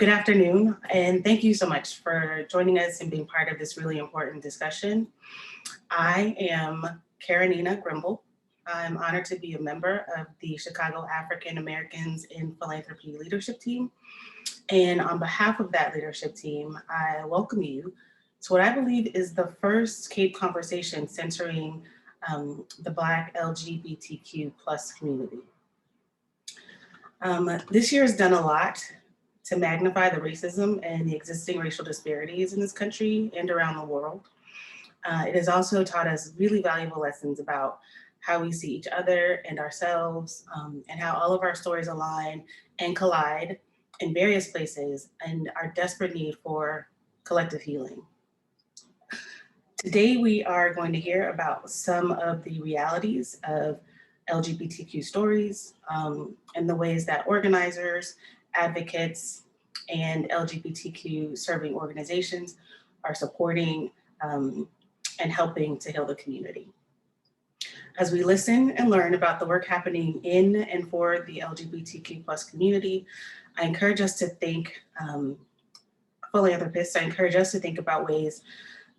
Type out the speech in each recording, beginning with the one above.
Good afternoon, and thank you so much for joining us and being part of this really important discussion. I am Caronina Grimble. I'm honored to be a member of the Chicago African Americans in Philanthropy leadership team. And on behalf of that leadership team, I welcome you to what I believe is the first CAPE conversation centering the Black LGBTQ plus community. This year has done a lot to magnify the racism and the existing racial disparities in this country and around the world. It has also taught us really valuable lessons about how we see each other and ourselves, and how all of our stories align and collide in various places and our desperate need for collective healing. Today, we are going to hear about some of the realities of LGBTQ stories and the ways that organizers, advocates, and LGBTQ serving organizations are supporting and helping to heal the community. As we listen and learn about the work happening in and for the LGBTQ plus community, I encourage us to think, philanthropists, I encourage us to think about ways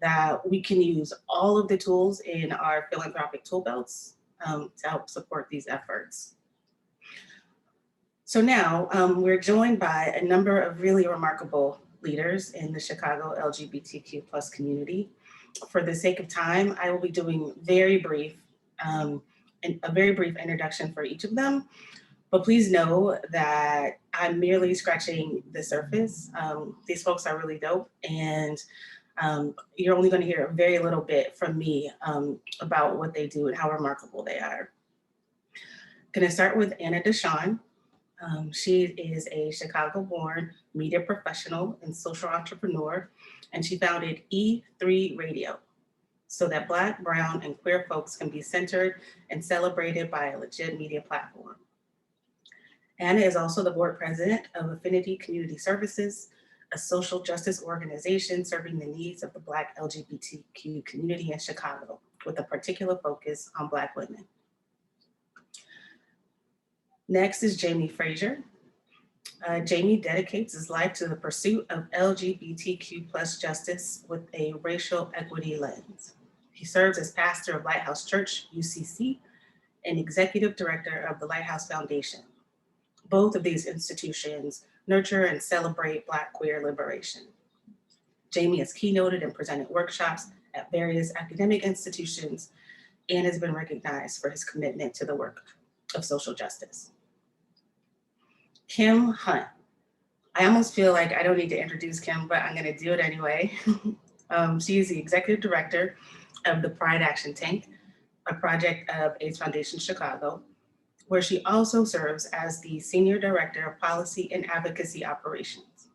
that we can use all of the tools in our philanthropic tool belts to help support these efforts. So now we're joined by a number of really remarkable leaders in the Chicago LGBTQ plus community. For the sake of time, I will be doing a very brief introduction for each of them, but please know that I'm merely scratching the surface. These folks are really dope, and you're only going to hear a very little bit from me about what they do and how remarkable they are. Going to start with Anna Deshawn. She is a Chicago-born media professional and social entrepreneur, and she founded E3 Radio so that Black, brown, and queer folks can be centered and celebrated by a legit media platform. Anna is also the board president of Affinity Community Services, a social justice organization serving the needs of the Black LGBTQ community in Chicago, with a particular focus on Black women. Next is Jamie Frazier. Jamie dedicates his life to the pursuit of LGBTQ plus justice with a racial equity lens. He serves as pastor of Lighthouse Church, UCC, and executive director of the Lighthouse Foundation. Both of these institutions nurture and celebrate Black queer liberation. Jamie has keynoted and presented workshops at various academic institutions and has been recognized for his commitment to the work of social justice. Kim Hunt. I almost feel like I don't need to introduce Kim, but I'm going to do it anyway. She is the executive director of the Pride Action Tank, a project of AIDS Foundation Chicago, where she also serves as the senior director of policy and advocacy operations.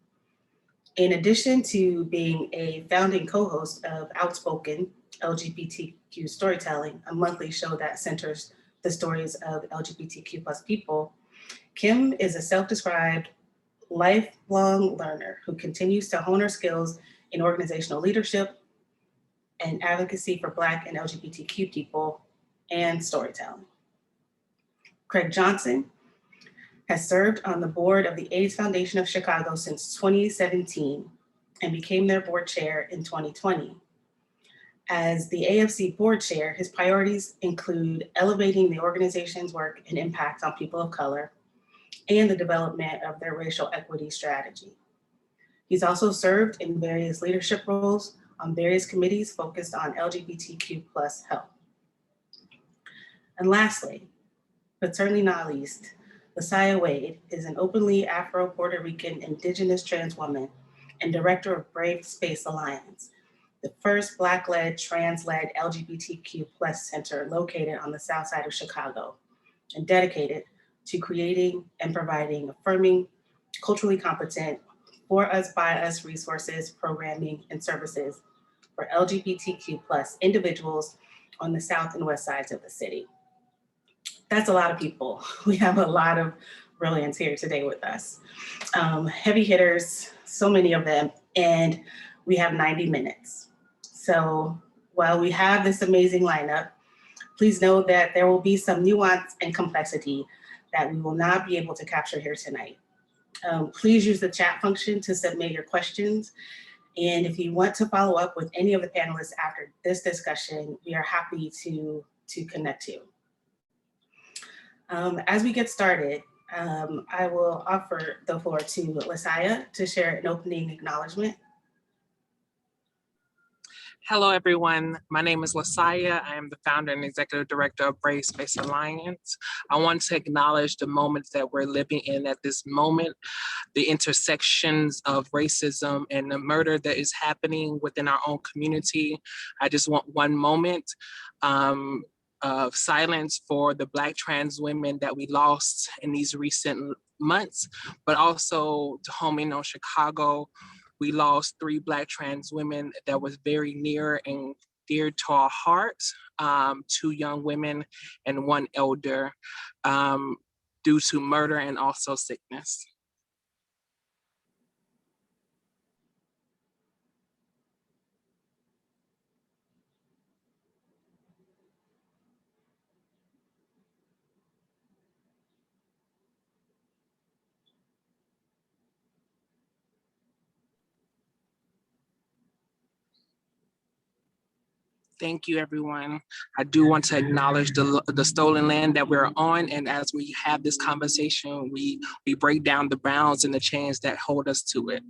In addition to being a founding co-host of Outspoken LGBTQ Storytelling, a monthly show that centers the stories of LGBTQ plus people, Kim is a self-described lifelong learner who continues to hone her skills in organizational leadership and advocacy for Black and LGBTQ people and storytelling. Craig Johnson has served on the board of the AIDS Foundation of Chicago since 2017 and became their board chair in 2020. As the AFC board chair, his priorities include elevating the organization's work and impact on people of color and the development of their racial equity strategy. He's also served in various leadership roles on various committees focused on LGBTQ plus health. And lastly, but certainly not least, LaSaia Wade is an openly Afro-Puerto Rican Indigenous trans woman and director of Brave Space Alliance, the first Black-led, trans-led LGBTQ plus center located on the south side of Chicago and dedicated to creating and providing affirming, culturally competent, for us, by us resources, programming, and services for LGBTQ plus individuals on the south and west sides of the city. That's a lot of people. We have a lot of brilliance here today with us. Heavy hitters, so many of them, and we have 90 minutes. So while we have this amazing lineup, please know that there will be some nuance and complexity that we will not be able to capture here tonight. Please use the chat function to submit your questions. And if you want to follow up with any of the panelists after this discussion, we are happy to connect you. As we get started, I will offer the floor to LaSaia to share an opening acknowledgement. Hello, everyone. My name is LaSaia. I am the founder and executive director of Brave Space Alliance. I want to acknowledge the moments that we're living in at this moment, the intersections of racism and the murder that is happening within our own community. I just want one moment of silence for the Black trans women that we lost in these recent months, but also to home in on Chicago. We lost 3 Black trans women that was very near and dear to our hearts, 2 young women and 1 elder, due to murder and also sickness. Thank you, everyone. I do want to acknowledge the stolen land that we're on. And as we have this conversation, we break down the bounds and the chains that hold us to it.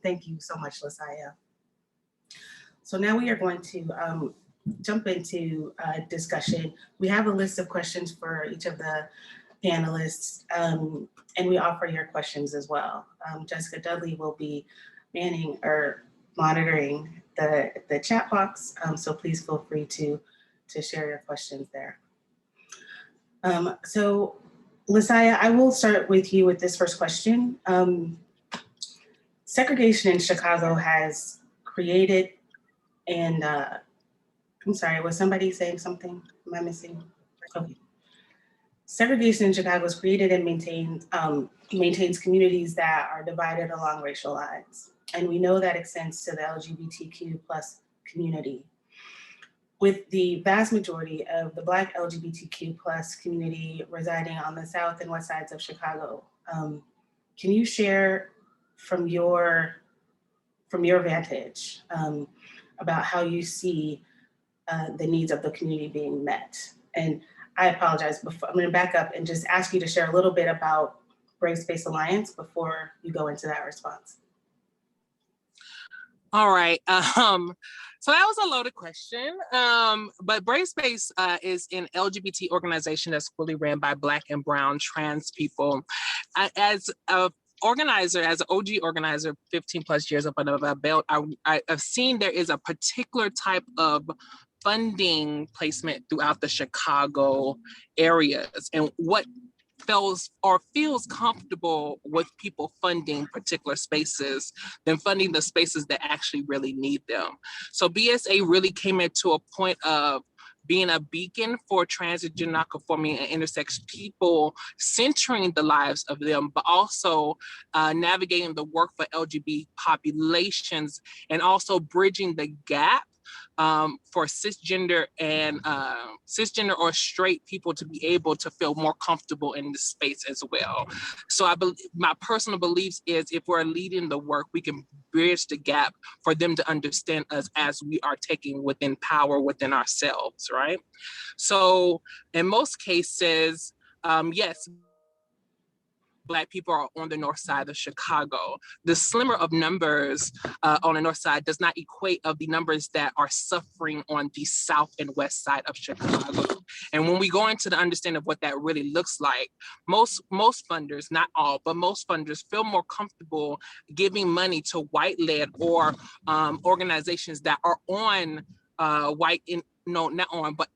Thank you so much, LaSaia. So now we are going to jump into a discussion. We have a list of questions for each of the panelists, and we offer your questions as well. Jessica Dudley will be monitoring the chat box, so please feel free to share your questions there. So LaSaia, I will start with you with this first question. Segregation in Chicago has created and, I'm sorry, was somebody saying something? Am I missing? Okay. Segregation in Chicago is created and maintains communities that are divided along racial lines. And we know that extends to the LGBTQ plus community. With the vast majority of the Black LGBTQ plus community residing on the south and west sides of Chicago, can you share from your vantage about how you see the needs of the community being met? And I apologize, I'm gonna back up and just ask you to share a little bit about Brave Space Alliance before you go into that response. All right, so that was a loaded question, but Brave Space is an LGBT organization that's fully ran by Black and brown trans people. As an organizer, as an OG organizer, 15 plus years up under my belt, I've seen there is a particular type of funding placement throughout the Chicago areas, and what feels comfortable with people funding particular spaces than funding the spaces that actually really need them. So BSA really came into a point of being a beacon for transgender, non-conforming, and intersex people, centering the lives of them, but also navigating the work for LGBT populations, and also bridging the gap for cisgender or straight people to be able to feel more comfortable in the space as well. So I believe, my personal beliefs is, if we're leading the work, we can bridge the gap for them to understand us as we are taking within power within ourselves, right? So in most cases, yes, Black people are on the north side of Chicago. The slimmer of numbers on the north side does not equate of the numbers that are suffering on the south and west side of Chicago. And when we go into the understanding of what that really looks like, most funders, not all, but most funders feel more comfortable giving money to white-led or organizations that are on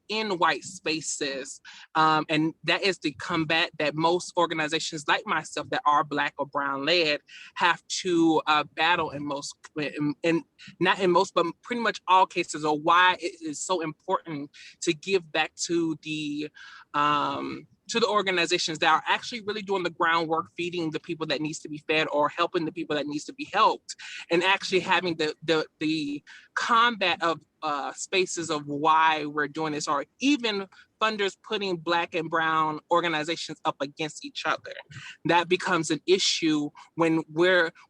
in white spaces. And that is the combat that most organizations like myself that are Black or brown led have to battle in most, and not in most, but pretty much all cases, or why it is so important to give back to the organizations that are actually really doing the groundwork, feeding the people that needs to be fed or helping the people that needs to be helped, and actually having the combat of spaces of why we're doing this, or even funders putting Black and brown organizations up against each other. That becomes an issue when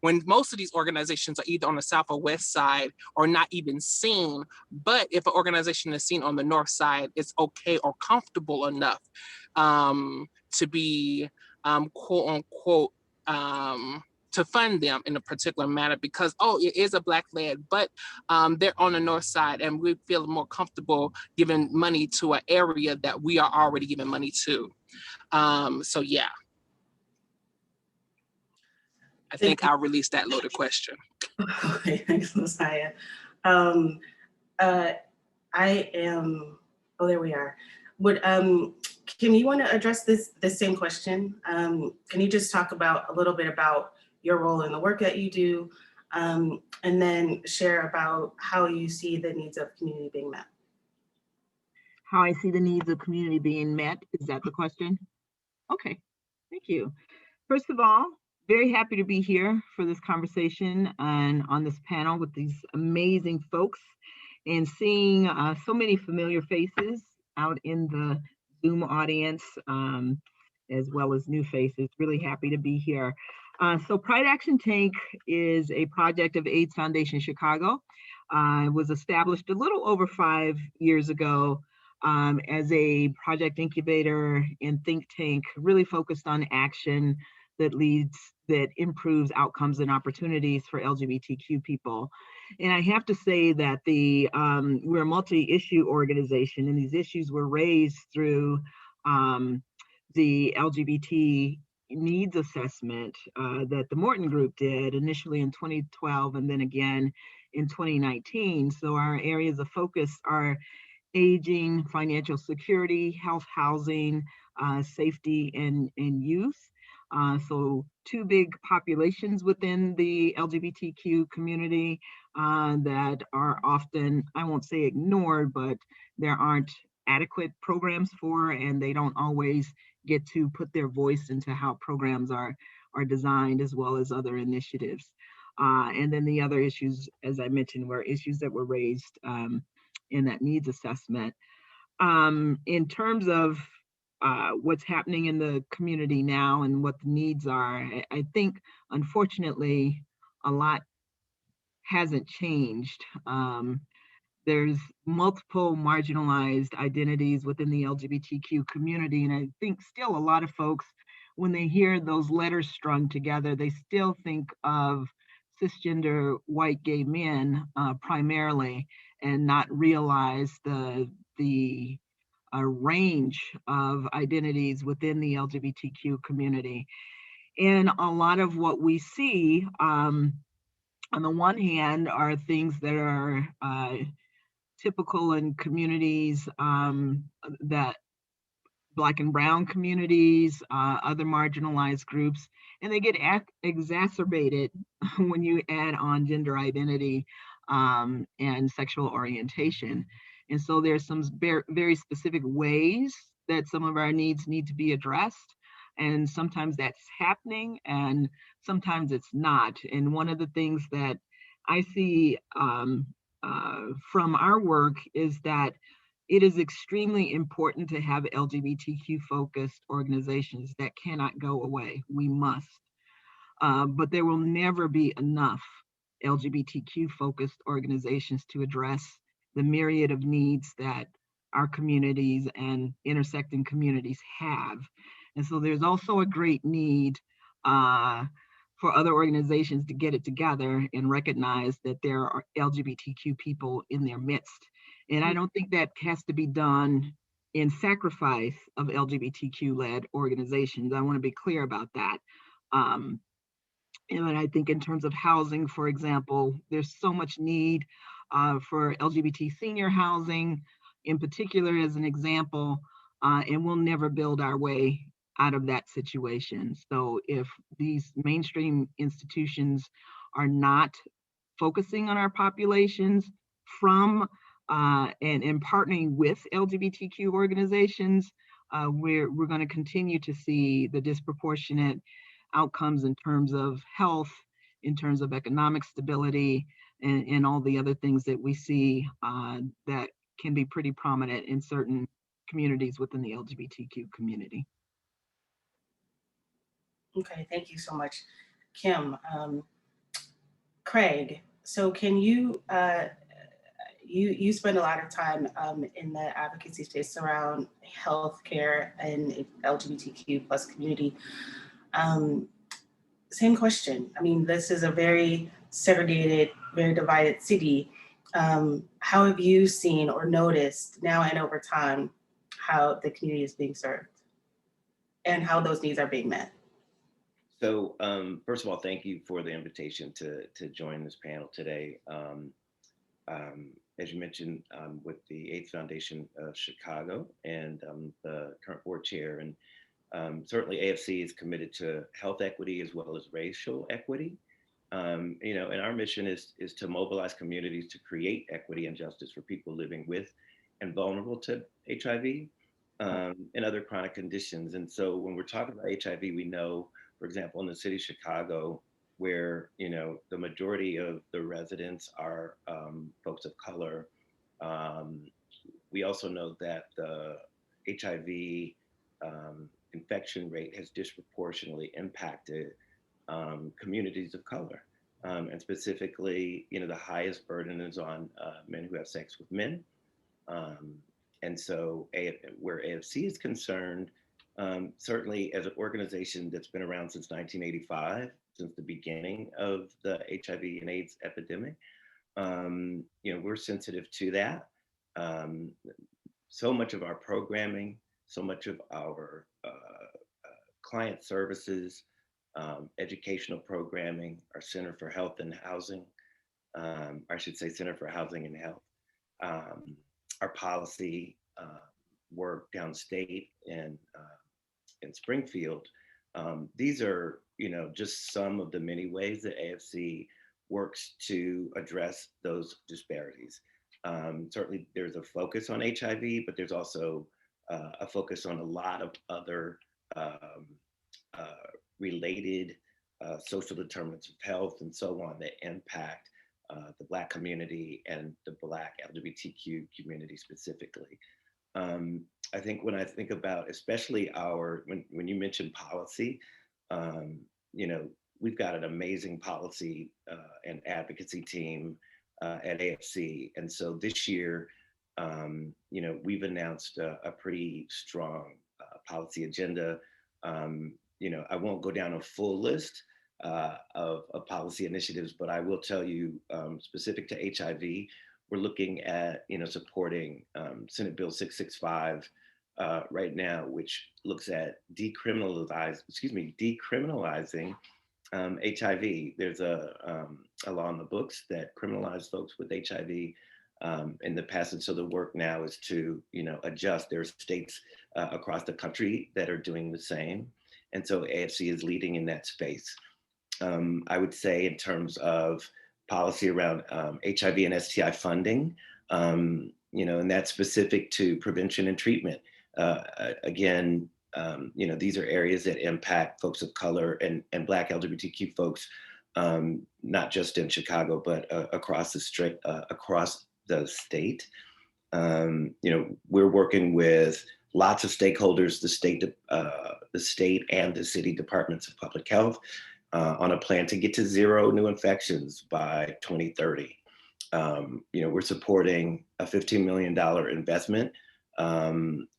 most of these organizations are either on the South or West side or not even seen. But if an organization is seen on the North side, it's okay or comfortable enough to be quote unquote to fund them in a particular manner because, oh, it is a Black led, but they're on the North side and we feel more comfortable giving money to an area that we are already giving money to. So yeah, I think I'll release that loaded question. Okay, thanks, LaSaia. I am, oh, there we are. Kim, you want to address the same question? Can you just talk about a little bit about your role in the work that you do, and then share about how you see the needs of community being met? How I see the needs of community being met, is that the question? Okay, thank you. First of all, very happy to be here for this conversation and on this panel with these amazing folks and seeing so many familiar faces out in the Zoom audience, as well as new faces. Really happy to be here. So Pride Action Tank is a project of AIDS Foundation Chicago. It was established a little over 5 years ago as a project incubator and think tank, really focused on action that improves outcomes and opportunities for LGBTQ people. And I have to say that we're a multi-issue organization, and these issues were raised through the LGBT needs assessment that the Morton Group did initially in 2012 and then again in 2019. So our areas of focus are aging, financial security, health, housing, safety, and youth. So two big populations within the LGBTQ community that are often, I won't say ignored, but there aren't adequate programs for, and they don't always get to put their voice into how programs are designed, as well as other initiatives. And then the other issues, as I mentioned, were issues that were raised in that needs assessment. In terms of what's happening in the community now and what the needs are, I think, unfortunately, a lot hasn't changed. There's multiple marginalized identities within the LGBTQ community, and I think still a lot of folks, when they hear those letters strung together, they still think of cisgender white gay men primarily, and not realize the range of identities within the LGBTQ community. And a lot of what we see, on the one hand, are things that are typical in communities that Black and brown communities, other marginalized groups, and they get exacerbated when you add on gender identity and sexual orientation. And so there's some very specific ways that some of our needs need to be addressed. And sometimes that's happening and sometimes it's not. And one of the things that I see from our work is that it is extremely important to have LGBTQ focused organizations that cannot go away. We must. But there will never be enough LGBTQ focused organizations to address the myriad of needs that our communities and intersecting communities have. And so there's also a great need for other organizations to get it together and recognize that there are LGBTQ people in their midst. And I don't think that has to be done in sacrifice of LGBTQ-led organizations. I want to be clear about that. And I think in terms of housing, for example, there's so much need for LGBT senior housing, in particular as an example, and we'll never build our way out of that situation. So if these mainstream institutions are not focusing on our populations and partnering with LGBTQ organizations, we're going to continue to see the disproportionate outcomes in terms of health, in terms of economic stability, and all the other things that we see that can be pretty prominent in certain communities within the LGBTQ community. Okay, thank you so much, Kim. Craig, so can you, you spend a lot of time in the advocacy space around healthcare and LGBTQ plus community. Same question. I mean, this is a very segregated, very divided city. How have you seen or noticed now and over time how the community is being served and how those needs are being met? So first of all, thank you for the invitation to join this panel today. As you mentioned, with the AIDS Foundation of Chicago, and the current board chair, and certainly AFC is committed to health equity as well as racial equity. You know, and our mission is to mobilize communities to create equity and justice for people living with and vulnerable to HIV and other chronic conditions. And so when we're talking about HIV, we know, for example, in the city of Chicago, where, you know, the majority of the residents are folks of color. We also know that the HIV infection rate has disproportionately impacted communities of color. And specifically, you know, the highest burden is on men who have sex with men. And so where AFC is concerned, certainly as an organization that's been around since 1985, since the beginning of the HIV and AIDS epidemic, you know, we're sensitive to that. So much of our programming, so much of our client services, educational programming, our Center for Health and Housing, I should say Center for Housing and Health, our policy work downstate in Springfield. These are, you know, just some of the many ways that AFC works to address those disparities. Certainly there's a focus on HIV, but there's also a focus on a lot of other related social determinants of health and so on that impact the Black community and the Black LGBTQ community specifically. I think when I think about, especially when you mentioned policy, you know, we've got an amazing policy and advocacy team at AFC. And so this year, you know, we've announced a pretty strong policy agenda. You know, I won't go down a full list of policy initiatives, but I will tell you, specific to HIV, we're looking at, you know, supporting Senate Bill 665 right now, which looks at decriminalizing HIV. There's a law in the books that criminalizes folks with HIV in the past, and so the work now is to, you know, adjust. There are states across the country that are doing the same, and so AFC is leading in that space. I would say in terms of policy around HIV and STI funding, you know, and that's specific to prevention and treatment. Again, you know, these are areas that impact folks of color and Black LGBTQ folks, not just in Chicago, but across the state. You know, we're working with lots of stakeholders, the state and the city departments of public health, on a plan to get to 0 new infections by 2030. You know, we're supporting a $15 million investment,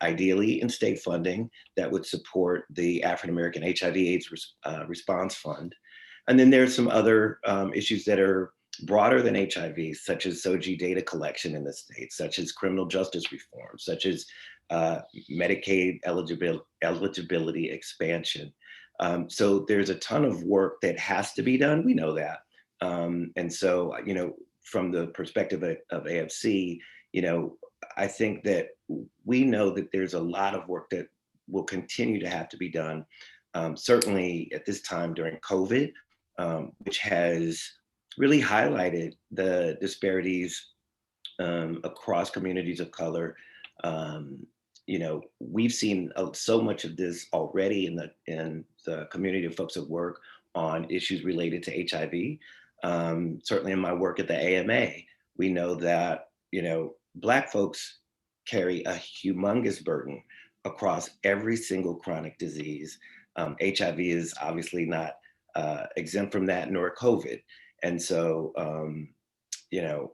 ideally in state funding, that would support the African American HIV/AIDS Response Fund. And then there's some other issues that are broader than HIV, such as SOGI data collection in the state, such as criminal justice reform, such as Medicaid eligibility expansion. So there's a ton of work that has to be done. We know that. And so, you know, from the perspective of AFC, you know, I think that we know that there's a lot of work that will continue to have to be done. Certainly at this time during COVID, which has really highlighted the disparities across communities of color. You know, we've seen so much of this already in the community of folks that work on issues related to HIV. Certainly in my work at the AMA, we know that, you know, Black folks carry a humongous burden across every single chronic disease. HIV is obviously not exempt from that, nor COVID. And so, you know,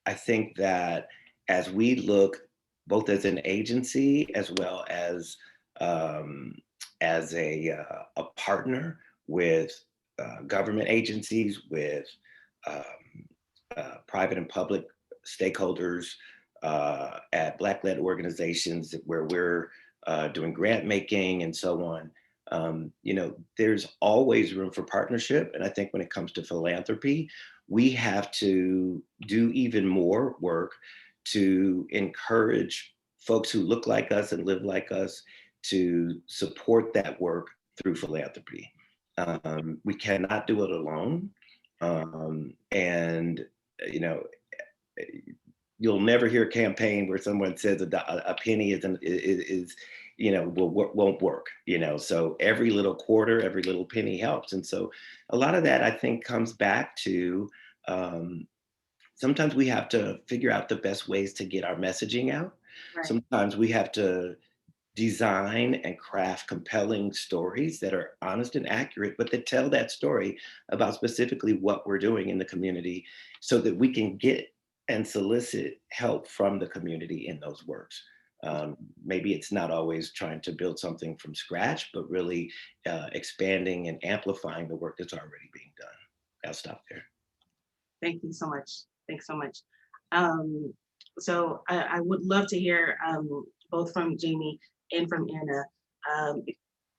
I think that as we look both as an agency as well as a partner with government agencies, with private and public stakeholders at Black-led organizations where we're doing grant making and so on. You know, there's always room for partnership. And I think when it comes to philanthropy, we have to do even more work to encourage folks who look like us and live like us to support that work through philanthropy. We cannot do it alone. And, you know, you'll never hear a campaign where someone says a penny is you know, won't work, you know, so every little quarter, every little penny helps. And so a lot of that, I think, comes back to sometimes we have to figure out the best ways to get our messaging out. Right. Sometimes we have to design and craft compelling stories that are honest and accurate, but that tell that story about specifically what we're doing in the community so that we can get and solicit help from the community in those works. Maybe it's not always trying to build something from scratch, but really expanding and amplifying the work that's already being done. I'll stop there. Thank you so much. Thanks so much. So I would love to hear both from Jamie and from Anna.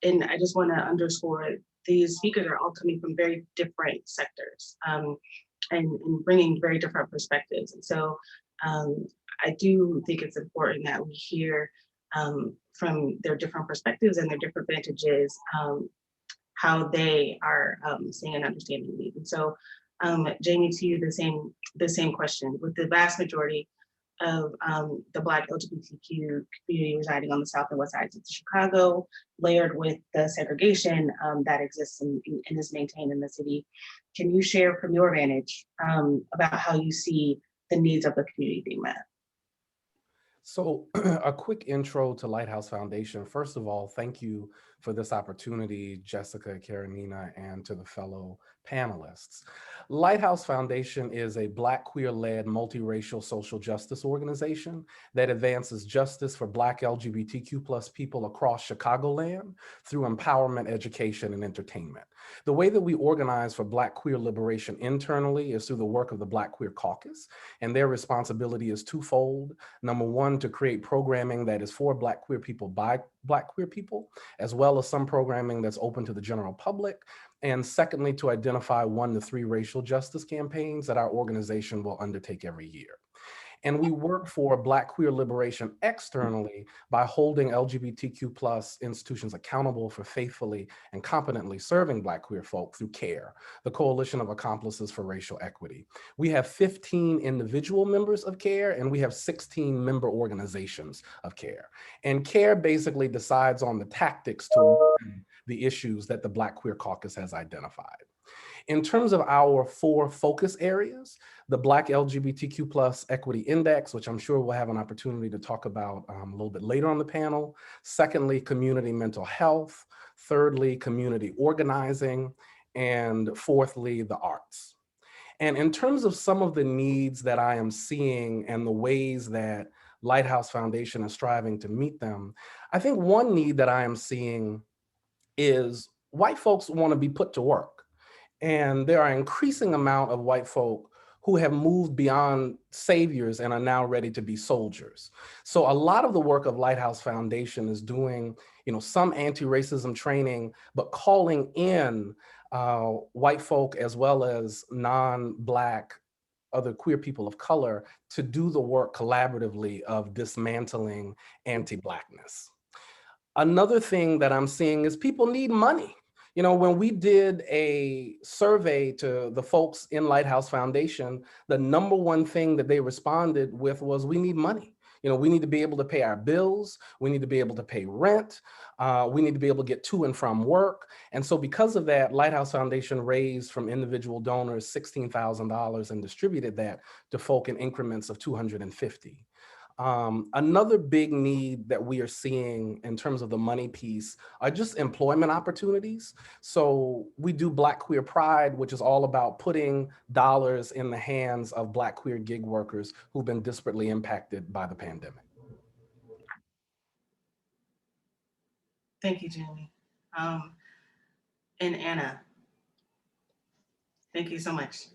And I just want to underscore, these speakers are all coming from very different sectors and bringing very different perspectives. And so I do think it's important that we hear from their different perspectives and their different vantages, how they are seeing and understanding the need. And so Jamie, to you, the same question. With the vast majority of the Black LGBTQ community residing on the south and west sides of Chicago, layered with the segregation that exists and is maintained in the city, can you share from your vantage about how you see the needs of the community being met? So a quick intro to Lighthouse Foundation. First of all, thank you for this opportunity, Jessica, Caronina, and to the fellow panelists. Lighthouse Foundation is a Black queer-led multiracial social justice organization that advances justice for Black LGBTQ+ people across Chicagoland through empowerment, education, and entertainment. The way that we organize for Black queer liberation internally is through the work of the Black Queer Caucus, and their responsibility is twofold. Number one, to create programming that is for Black queer people by Black queer people, as well as some programming that's open to the general public. And secondly, to identify 1 to 3 racial justice campaigns that our organization will undertake every year. And we work for Black queer liberation externally by holding LGBTQ+ institutions accountable for faithfully and competently serving Black queer folk through CARE, the Coalition of Accomplices for Racial Equity. We have 15 individual members of CARE, and we have 16 member organizations of CARE. And CARE basically decides on the tactics to win the issues that the Black Queer Caucus has identified. In terms of our 4 focus areas, the Black LGBTQ+ Equity Index, which I'm sure we'll have an opportunity to talk about a little bit later on the panel. Secondly, community mental health. Thirdly, community organizing. And fourthly, the arts. And in terms of some of the needs that I am seeing and the ways that Lighthouse Foundation is striving to meet them, I think one need that I am seeing is white folks want to be put to work. And there are an increasing amount of white folk who have moved beyond saviors and are now ready to be soldiers. So a lot of the work of Lighthouse Foundation is doing, some anti-racism training, but calling in white folk as well as non-Black, other queer people of color to do the work collaboratively of dismantling anti-Blackness. Another thing that I'm seeing is people need money. When we did a survey to the folks in Lighthouse Foundation, the number one thing that they responded with was, we need money. We need to be able to pay our bills. We need to be able to pay rent. We need to be able to get to and from work. And so because of that, Lighthouse Foundation raised from individual donors $16,000 and distributed that to folk in increments of $250. Another big need that we are seeing in terms of the money piece are just employment opportunities. So we do Black Queer Pride, which is all about putting dollars in the hands of Black queer gig workers who've been disparately impacted by the pandemic. Thank you, Jamie. And Anna, thank you so much.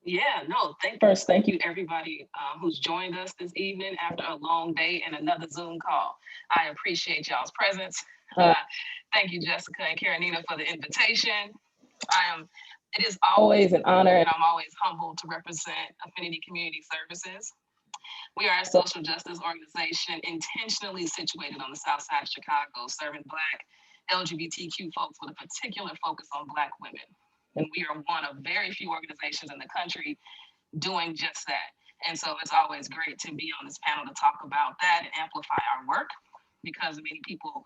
Yeah, no, first, thank you everybody who's joined us this evening after a long day and another Zoom call. I appreciate y'all's presence. Thank you, Jessica and Caronina, for the invitation. It is always an honor and I'm always humbled to represent Affinity Community Services. We are a social justice organization intentionally situated on the south side of Chicago, serving Black LGBTQ folks with a particular focus on Black women. And we are one of very few organizations in the country doing just that. And so it's always great to be on this panel to talk about that and amplify our work, because many people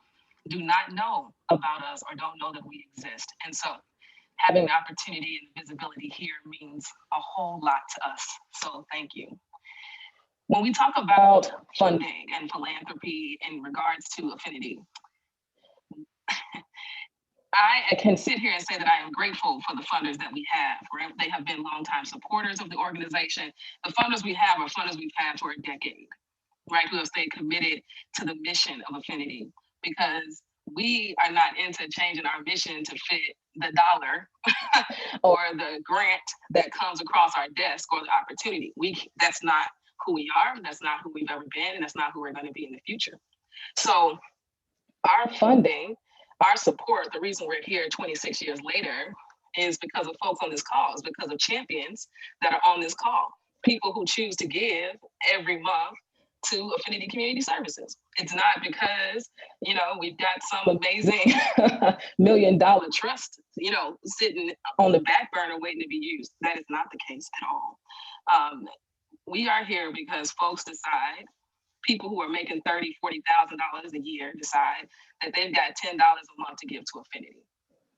do not know about us or don't know that we exist. And so having the opportunity and visibility here means a whole lot to us. So thank you. When we talk about funding and philanthropy in regards to Affinity, I can sit here and say that I am grateful for the funders that we have, right? They have been longtime supporters of the organization. The funders we have are funders we've had for a decade, right? Who have stayed committed to the mission of Affinity, because we are not into changing our mission to fit the dollar or the grant that comes across our desk or the opportunity. That's not who we are, that's not who we've ever been, and that's not who we're going to be in the future. So our funding, our support, the reason we're here 26 years later is because of folks on this call, is because of champions that are on this call, people who choose to give every month to Affinity Community Services. It's not because, we've got some amazing $1 million trust, sitting on the back burner waiting to be used. That is not the case at all. We are here because folks decide, people who are making $30,000, $40,000 a year decide that they've got $10 a month to give to Affinity.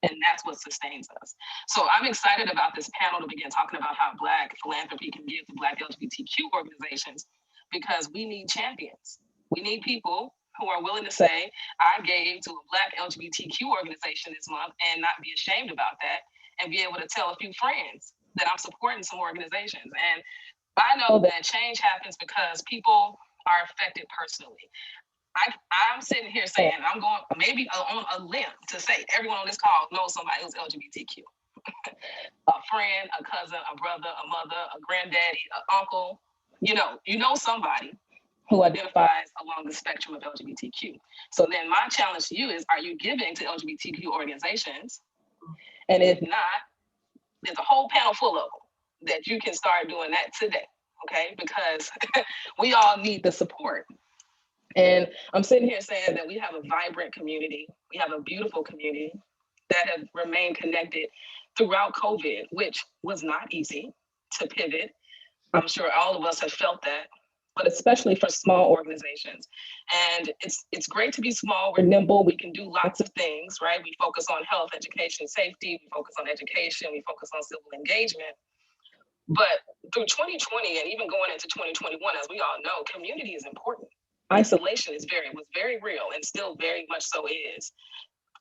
And that's what sustains us. So I'm excited about this panel to begin talking about how Black philanthropy can give to Black LGBTQ organizations, because we need champions. We need people who are willing to say, I gave to a Black LGBTQ organization this month and not be ashamed about that, and be able to tell a few friends that I'm supporting some organizations. And I know that change happens because people are affected personally. I'm sitting here saying, I'm going maybe on a limb to say everyone on this call knows somebody who's LGBTQ. A friend, a cousin, a brother, a mother, a granddaddy, an uncle, you know somebody who identifies along the spectrum of LGBTQ. So then my challenge to you is, are you giving to LGBTQ organizations? And if not, there's a whole panel full of them that you can start doing that today, okay? Because we all need the support. And I'm sitting here saying that we have a vibrant community. We have a beautiful community that have remained connected throughout COVID, which was not easy to pivot. I'm sure all of us have felt that, but especially for small organizations. And it's great to be small. We're nimble. We can do lots of things, right? We focus on health, education, safety. We focus on education. We focus on civil engagement. But through 2020 and even going into 2021, as we all know, community is important. Isolation was very real and still very much so is.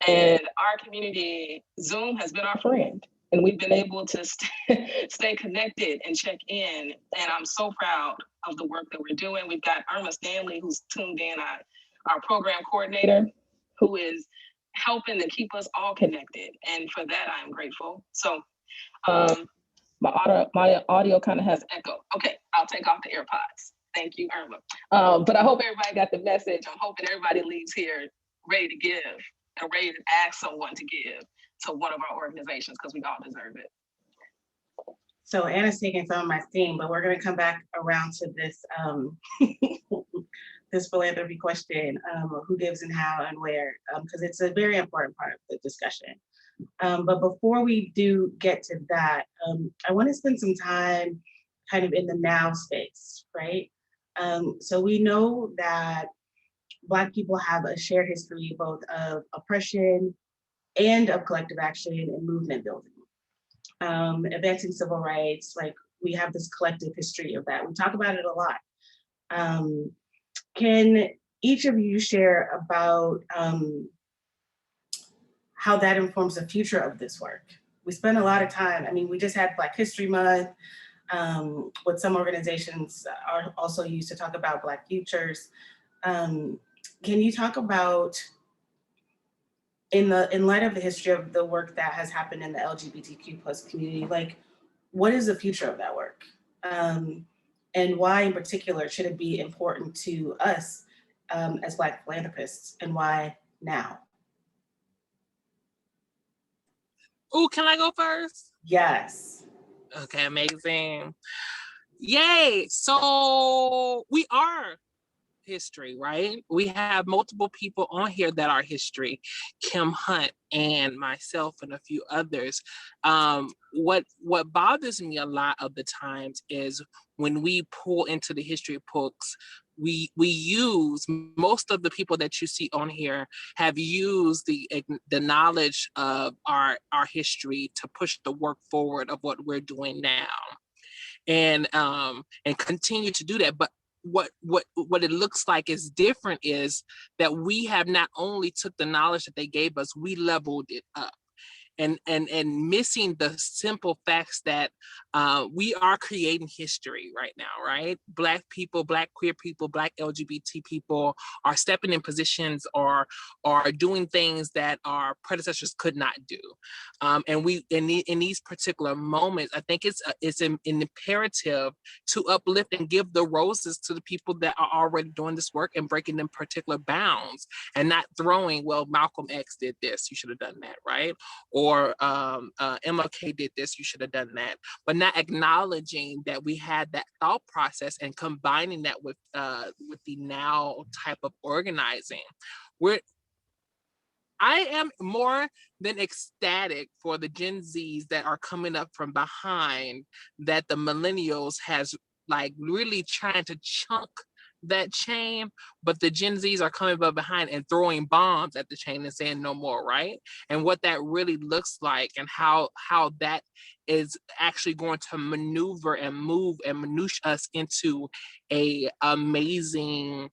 And our community, Zoom has been our friend. And we've been able to stay connected and check in. And I'm so proud of the work that we're doing. We've got Irma Stanley, who's tuned in, our program coordinator, who is helping to keep us all connected. And for that, I am grateful. So my audio kind of has echo. Okay, I'll take off the AirPods. Thank you, Irma. But I hope everybody got the message. I'm hoping everybody leaves here ready to give and ready to ask someone to give to one of our organizations, because we all deserve it. So Anna's taking some of my steam, but we're going to come back around to this this philanthropy question, who gives and how and where, because it's a very important part of the discussion. But before we do get to that, I want to spend some time kind of in the now space, right? So we know that Black people have a shared history both of oppression and of collective action and movement building. Advancing civil rights, like we have this collective history of that. We talk about it a lot. Can each of you share about how that informs the future of this work? We spend a lot of time, I mean, we just had Black History Month, what some organizations are also used to talk about Black futures. Can you talk about, in light of the history of the work that has happened in the LGBTQ plus community, like, what is the future of that work? And why in particular should it be important to us as Black philanthropists, and why now? Oh, can I go first? Yes. Okay, amazing. Yay. So we are history, right? We have multiple people on here that are history, Kim Hunt and myself and a few others. What bothers me a lot of the times is when we pull into the history books, we use, most of the people that you see on here have used the knowledge of our history to push the work forward of what we're doing now, and continue to do that. But what it looks like is different is that we have not only took the knowledge that they gave us, we leveled it up. And missing the simple facts that we are creating history right now, right? Black people, Black queer people, Black LGBT people are stepping in positions or are doing things that our predecessors could not do. And we, in these particular moments, I think it's an imperative to uplift and give the roses to the people that are already doing this work and breaking them particular bounds, and not throwing, well, Malcolm X did this, you should have done that, right? Or MLK did this, you should have done that. But not acknowledging that we had that thought process and combining that with the now type of organizing. I am more than ecstatic for the Gen Zs that are coming up from behind, that the millennials has like really trying to chunk that chain, but the Gen Zs are coming up behind and throwing bombs at the chain and saying no more, right? And what that really looks like, and how that is actually going to maneuver and move and minutiae us into a amazing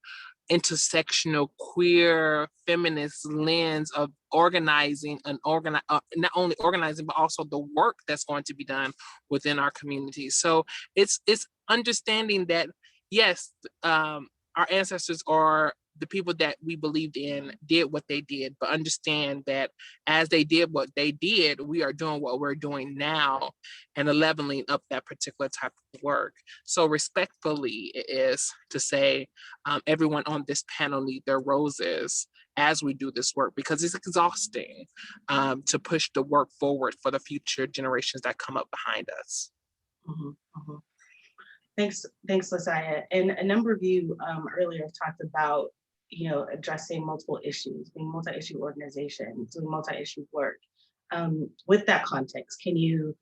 intersectional queer feminist lens of organizing and not only organizing, but also the work that's going to be done within our community. So it's understanding that, yes, our ancestors are the people that we believed in did what they did, but understand that as they did what they did, we are doing what we're doing now and leveling up that particular type of work. So respectfully, it is to say everyone on this panel need their roses as we do this work, because it's exhausting to push the work forward for the future generations that come up behind us. Mm-hmm, mm-hmm. Thanks, LaSaia. And a number of you earlier talked about, addressing multiple issues, being multi-issue organizations, doing multi-issue work. With that context, can you,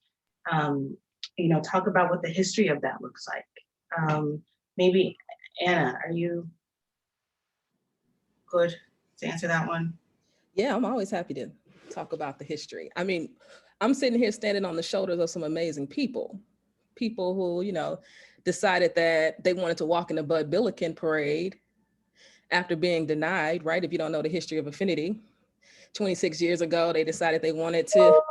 talk about what the history of that looks like? Maybe Anna, are you good to answer that one? Yeah, I'm always happy to talk about the history. I mean, I'm sitting here standing on the shoulders of some amazing people who, decided that they wanted to walk in the Bud Billiken parade after being denied, right? If you don't know the history of Affinity, 26 years ago, they decided they wanted to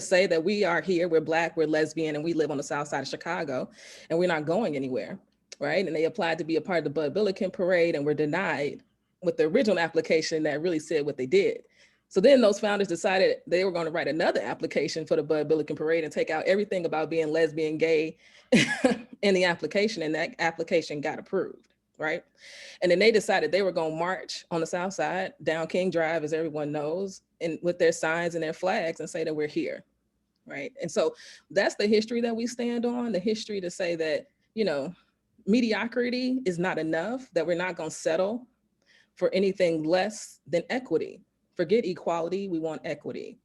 say that we are here, we're Black, we're lesbian, and we live on the south side of Chicago, and we're not going anywhere, right? And they applied to be a part of the Bud Billiken parade and were denied with the original application that really said what they did. So then those founders decided they were going to write another application for the Bud Billiken parade and take out everything about being lesbian, gay in the application, and that application got approved, right? And then they decided they were going to march on the south side down King Drive, as everyone knows, and with their signs and their flags, and say that we're here, right? And so that's the history that we stand on, the history to say that, mediocrity is not enough, that we're not going to settle for anything less than equity. Forget equality, we want equity,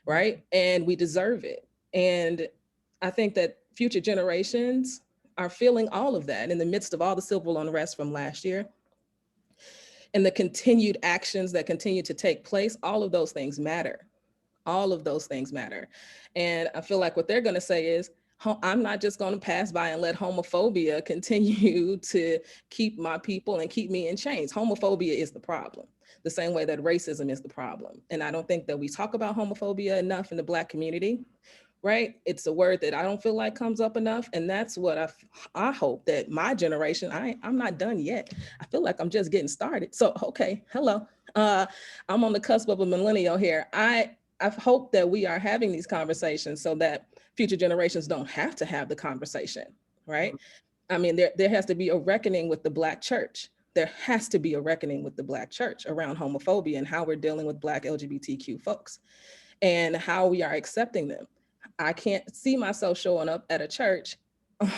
right? And we deserve it. And I think that future generations are feeling all of that in the midst of all the civil unrest from last year and the continued actions that continue to take place. All of those things matter. All of those things matter. And I feel like what they're going to say is, I'm not just going to pass by and let homophobia continue to keep my people and keep me in chains. Homophobia is the problem, the same way that racism is the problem. And I don't think that we talk about homophobia enough in the Black community, right? It's a word that I don't feel like comes up enough. And that's what I hope that my generation, I'm not done yet. I feel like I'm just getting started. So, okay, hello. I'm on the cusp of a millennial here. I hope that we are having these conversations so that future generations don't have to have the conversation, right? I mean, there has to be a reckoning with the Black church. There has to be a reckoning with the Black church around homophobia and how we're dealing with Black LGBTQ folks and how we are accepting them. I can't see myself showing up at a church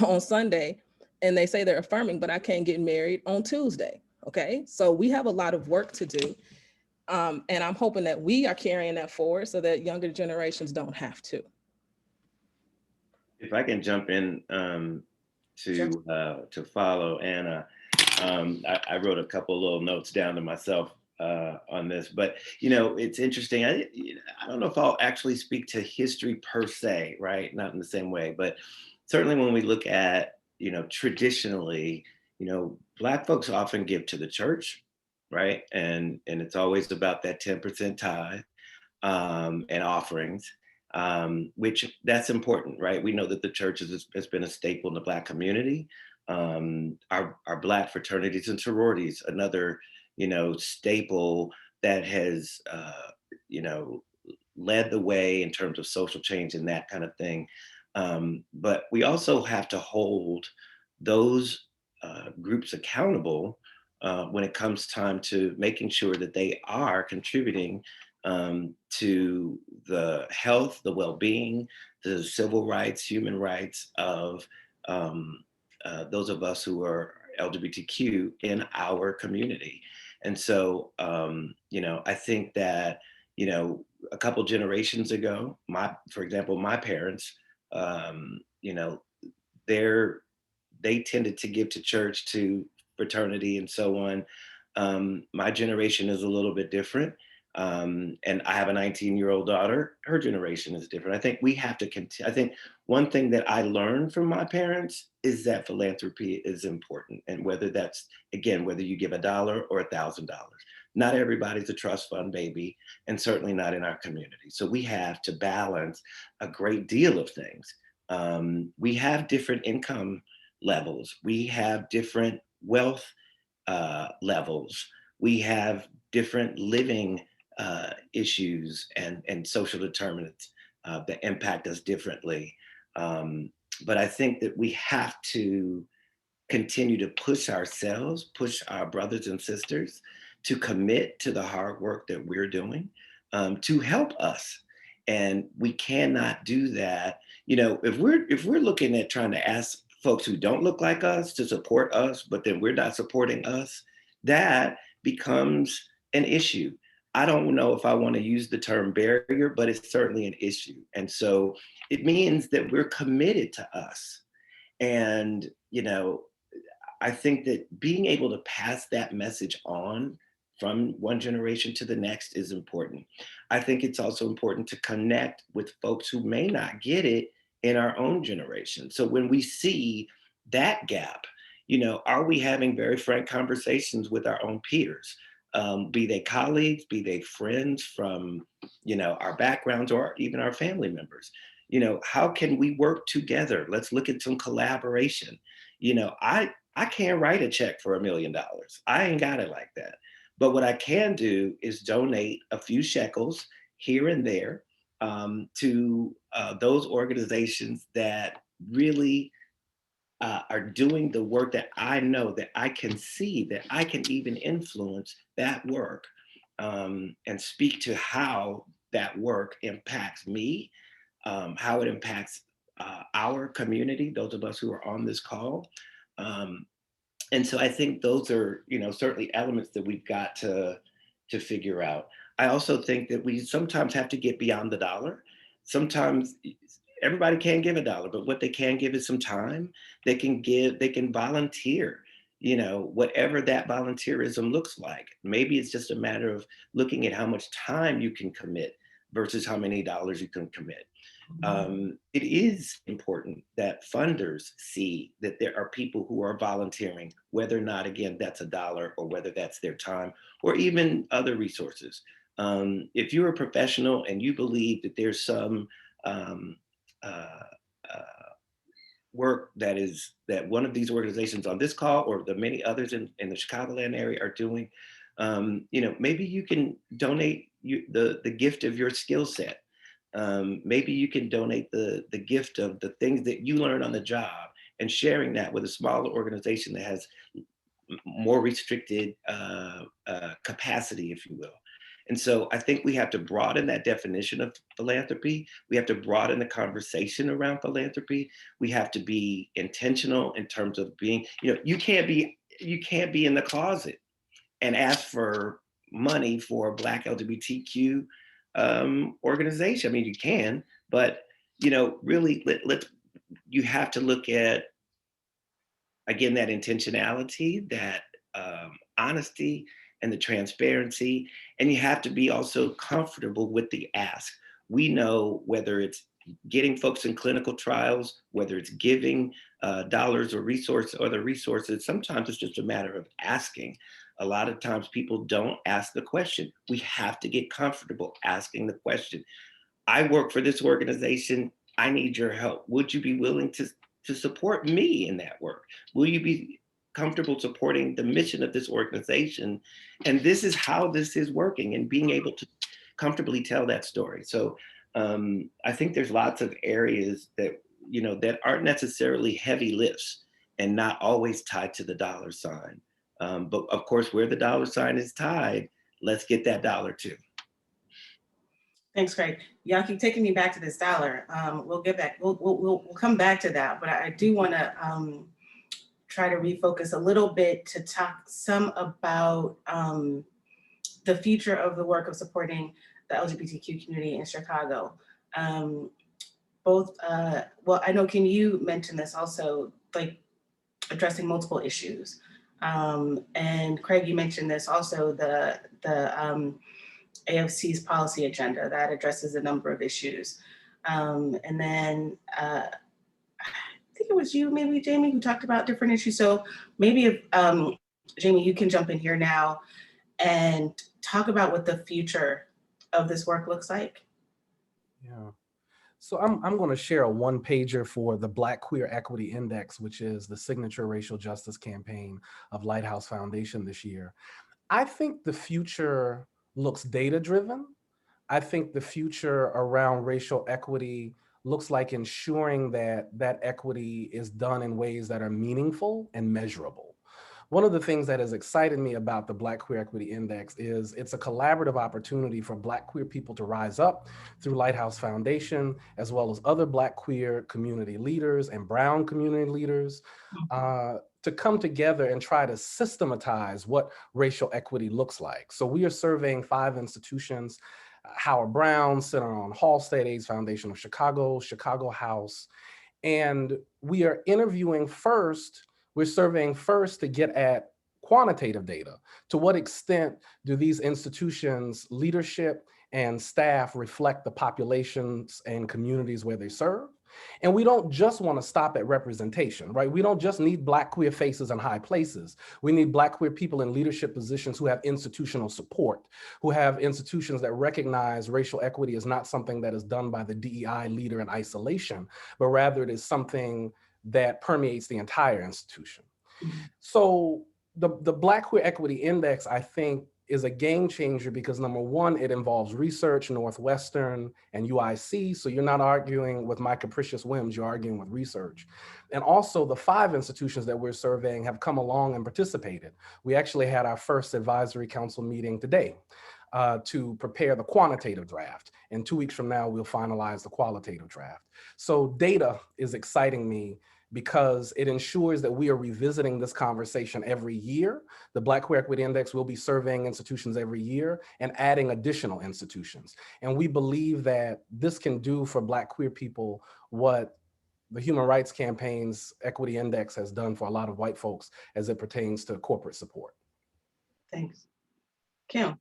on Sunday and they say they're affirming, but I can't get married on Tuesday. Okay, so we have a lot of work to do. And I'm hoping that we are carrying that forward so that younger generations don't have to. If I can jump in to follow Anna, I wrote a couple little notes down to myself on this, but it's interesting. I don't know if I'll actually speak to history per se, right? Not in the same way, but certainly when we look at traditionally, Black folks often give to the church, right? And it's always about that 10% tithe and offerings. Which that's important, right? We know that the church has been a staple in the Black community. Our Black fraternities and sororities, another, staple that has, led the way in terms of social change and that kind of thing. But we also have to hold those groups accountable when it comes time to making sure that they are contributing to the health, the well-being, the civil rights, human rights of those of us who are LGBTQ in our community. And so, I think that, a couple generations ago, for example, my parents, they tended to give to church, to fraternity and so on. My generation is a little bit different. And I have a 19-year-old daughter. Her generation is different. I think we have to continue. I think one thing that I learned from my parents is that philanthropy is important. And whether that's, again, whether you give $1 or $1,000, not everybody's a trust fund baby, and certainly not in our community. So we have to balance a great deal of things. We have different income levels. We have different wealth levels. We have different living issues and social determinants that impact us differently. But I think that we have to continue to push ourselves, push our brothers and sisters to commit to the hard work that we're doing to help us. And we cannot do that. If we're looking at trying to ask folks who don't look like us to support us, but then we're not supporting us, that becomes an issue. I don't know if I want to use the term barrier, but it's certainly an issue. And so it means that we're committed to us. And, I think that being able to pass that message on from one generation to the next is important. I think it's also important to connect with folks who may not get it in our own generation. So when we see that gap, are we having very frank conversations with our own peers? Be they colleagues, be they friends from, our backgrounds or even our family members. How can we work together? Let's look at some collaboration. I can't write a check for $1 million. I ain't got it like that. But what I can do is donate a few shekels here and there to those organizations that really are doing the work that I know, that I can see, that I can even influence that work and speak to how that work impacts me, how it impacts our community, those of us who are on this call. And so I think those are, certainly elements that we've got to figure out. I also think that we sometimes have to get beyond the dollar. Sometimes everybody can't give $1, but what they can give is some time. They can volunteer, whatever that volunteerism looks like. Maybe it's just a matter of looking at how much time you can commit versus how many dollars you can commit. It is important that funders see that there are people who are volunteering, whether or not, again, that's $1 or whether that's their time or even other resources. If you're a professional and you believe that there's some work that one of these organizations on this call or the many others in the Chicagoland area are doing, maybe you can donate the gift of your skill set. Maybe you can donate the gift of the things that you learn on the job and sharing that with a smaller organization that has more restricted capacity, if you will. And so I think we have to broaden that definition of philanthropy. We have to broaden the conversation around philanthropy. We have to be intentional in terms of being, you can't be in the closet and ask for money for a Black LGBTQ organization. I mean, you can, but really, you have to look at, again, that intentionality, that honesty, and the transparency, and you have to be also comfortable with the ask. We know whether it's getting folks in clinical trials, whether it's giving dollars or other resources, sometimes it's just a matter of asking. A lot of times people don't ask the question. We have to get comfortable asking the question. I work for this organization. I need your help. Would you be willing to support me in that work? Will you be comfortable supporting the mission of this organization? And this is how this is working, and being able to comfortably tell that story. So I think there's lots of areas that, that aren't necessarily heavy lifts and not always tied to the dollar sign. But of course, where the dollar sign is tied, let's get that dollar too. Thanks, Craig. Y'all keep taking me back to this dollar. We'll get back. We'll come back to that. But I do want to try to refocus a little bit to talk some about the future of the work of supporting the LGBTQ community in Chicago. Well, I know, Kim, you mentioned this also, like addressing multiple issues. And Craig, you mentioned this also, the AFC's policy agenda that addresses a number of issues. And then I think it was you, maybe Jamie, who talked about different issues. So maybe if Jamie, you can jump in here now and talk about what the future of this work looks like. Yeah. So I'm going to share a one pager for the Black Queer Equity Index, which is the signature racial justice campaign of Lighthouse Foundation this year. I think the future looks data driven. I think the future around racial equity looks like ensuring that that equity is done in ways that are meaningful and measurable. One of the things that has excited me about the Black Queer Equity Index is it's a collaborative opportunity for Black queer people to rise up through Lighthouse Foundation, as well as other Black queer community leaders and Brown community leaders, to come together and try to systematize what racial equity looks like. So we are surveying 5 institutions: Howard Brown, Center on Halstead, AIDS Foundation of Chicago, Chicago House, and we are interviewing first. We're surveying first to get at quantitative data. To what extent do these institutions' leadership and staff reflect the populations and communities where they serve? And we don't just want to stop at representation, right? We don't just need Black queer faces in high places. We need Black queer people in leadership positions who have institutional support, who have institutions that recognize racial equity as not something that is done by the DEI leader in isolation, but rather it is something that permeates the entire institution. So the Black Queer Equity Index, I think, is a game changer because number one, it involves research, Northwestern and UIC. So you're not arguing with my capricious whims, you're arguing with research. And also the 5 institutions that we're surveying have come along and participated. We actually had our first advisory council meeting today to prepare the quantitative draft. And 2 weeks from now, we'll finalize the qualitative draft. So data is exciting me because it ensures that we are revisiting this conversation every year. The Black Queer Equity Index will be surveying institutions every year and adding additional institutions. And we believe that this can do for Black queer people what the Human Rights Campaign's Equity Index has done for a lot of white folks as it pertains to corporate support. Thanks. Kim.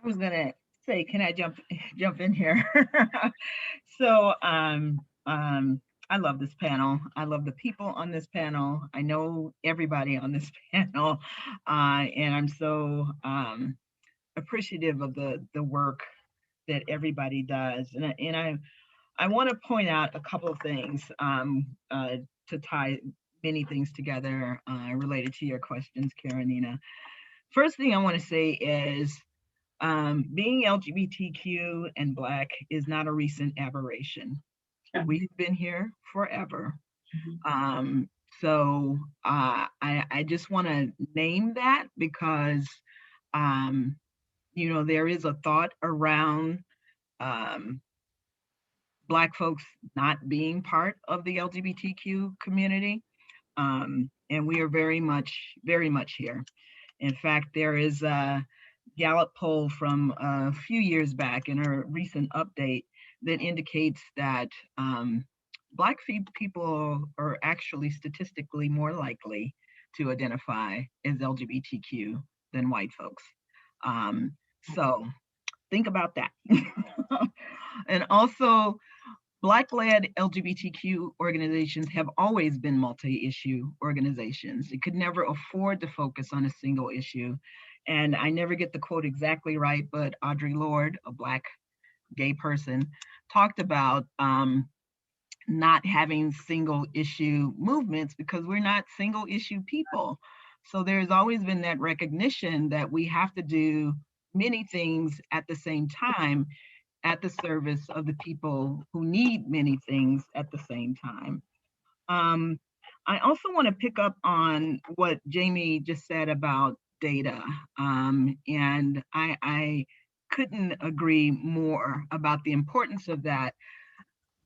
I was gonna say, can I jump in here? So I love this panel. I love the people on this panel. I know everybody on this panel, and I'm so appreciative of the work that everybody does. And I want to point out a couple of things to tie many things together related to your questions, Caronina. First thing I want to say is being LGBTQ and Black is not a recent aberration. We've been here forever. So I just want to name that because, you know, there is a thought around Black folks not being part of the LGBTQ community. And we are very much here. In fact, there is a Gallup poll from a few years back in a recent update that indicates that Black people are actually statistically more likely to identify as LGBTQ than white folks. So think about that. And also, Black-led LGBTQ organizations have always been multi-issue organizations. It could never afford to focus on a single issue. And I never get the quote exactly right, but Audre Lorde, a Black gay person, talked about not having single issue movements because we're not single issue people. So there's always been that recognition that we have to do many things at the same time at the service of the people who need many things at the same time. I also want to pick up on what Jamie just said about data. And I couldn't agree more about the importance of that,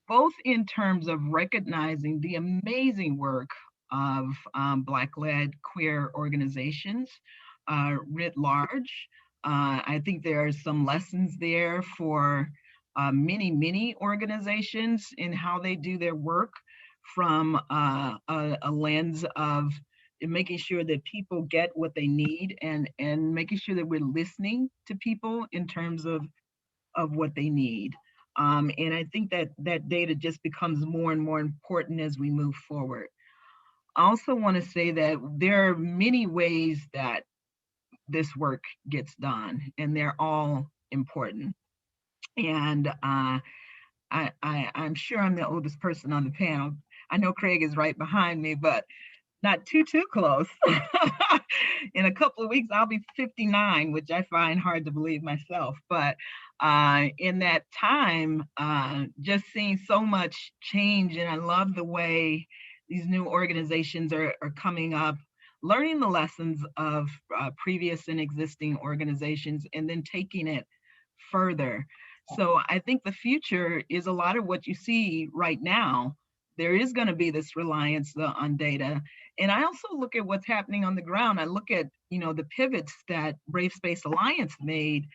both in terms of recognizing the amazing work of Black-led queer organizations writ large. I think there are some lessons there for many organizations in how they do their work from a lens of making sure that people get what they need and making sure that we're listening to people in terms of what they need. And I think that data just becomes more and more important as we move forward. I also want to say that there are many ways that this work gets done, and they're all important. And I'm sure I'm the oldest person on the panel. I know Craig is right behind me, but not too close. In a couple of weeks, I'll be 59, which I find hard to believe myself. But in that time, just seeing so much change, and I love the way these new organizations are coming up, learning the lessons of previous and existing organizations, and then taking it further. So I think the future is a lot of what you see right now. There is going to be this reliance on data. And I also look at what's happening on the ground. I look at, you know, the pivots that Brave Space Alliance made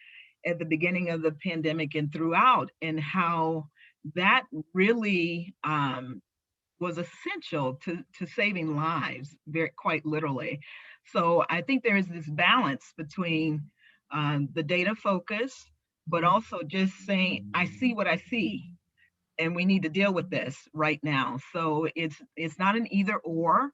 at the beginning of the pandemic and throughout, and how that really was essential to saving lives, quite literally. So I think there is this balance between the data focus, but also just saying, I see what I see, and we need to deal with this right now. So it's not an either or,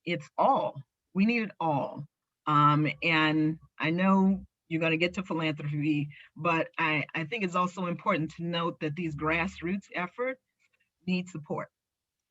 it's all. We need it all. And I know you're going to get to philanthropy, but I think it's also important to note that these grassroots efforts need support.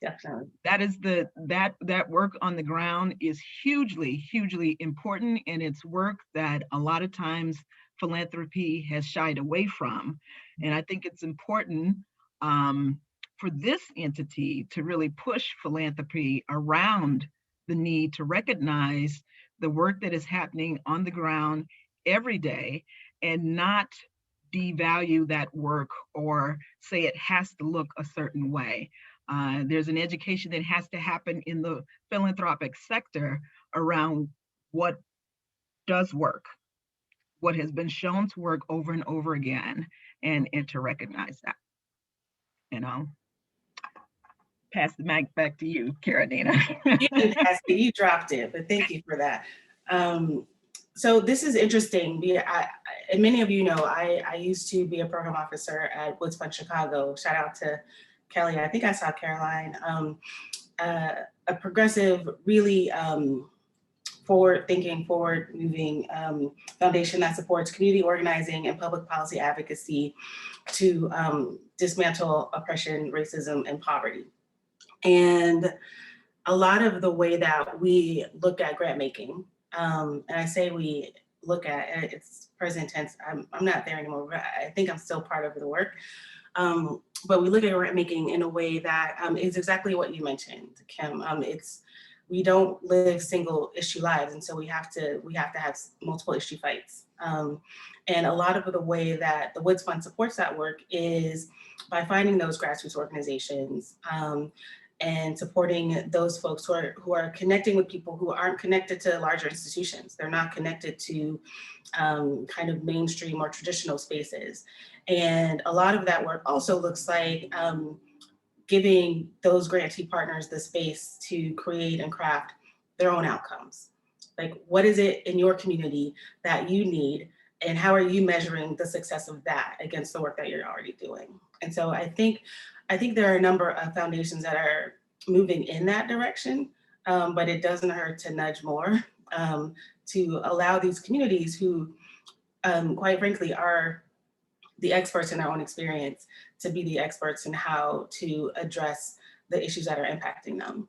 Definitely. That is that work on the ground is hugely important, and it's work that a lot of times philanthropy has shied away from. And I think it's important for this entity to really push philanthropy around the need to recognize the work that is happening on the ground every day, and not devalue that work or say it has to look a certain way. There's an education that has to happen in the philanthropic sector around what does work, what has been shown to work over and over again, and to recognize that. You know, pass the mic back to you, Caronina. You didn't pass it, you dropped it, but thank you for that. So this is interesting. and many of you know, I used to be a program officer at Woods Fund Chicago. Shout out to Kelly. I think I saw Caroline. A progressive, really forward-thinking, forward-moving foundation that supports community organizing and public policy advocacy to dismantle oppression, racism, and poverty. And a lot of the way that we look at grant making, and I say we look at, it's present tense, I'm not there anymore, but I think I'm still part of the work. But we look at grant making in a way that is exactly what you mentioned, Kim. We don't live single issue lives, and so we have to have multiple issue fights. And a lot of the way that the Woods Fund supports that work is by finding those grassroots organizations and supporting those folks who are connecting with people who aren't connected to larger institutions. They're not connected to kind of mainstream or traditional spaces. And a lot of that work also looks like giving those grantee partners the space to create and craft their own outcomes. Like, what is it in your community that you need, and how are you measuring the success of that against the work that you're already doing? And so I think there are a number of foundations that are moving in that direction, but it doesn't hurt to nudge more to allow these communities who, quite frankly, are the experts in their own experience to be the experts in how to address the issues that are impacting them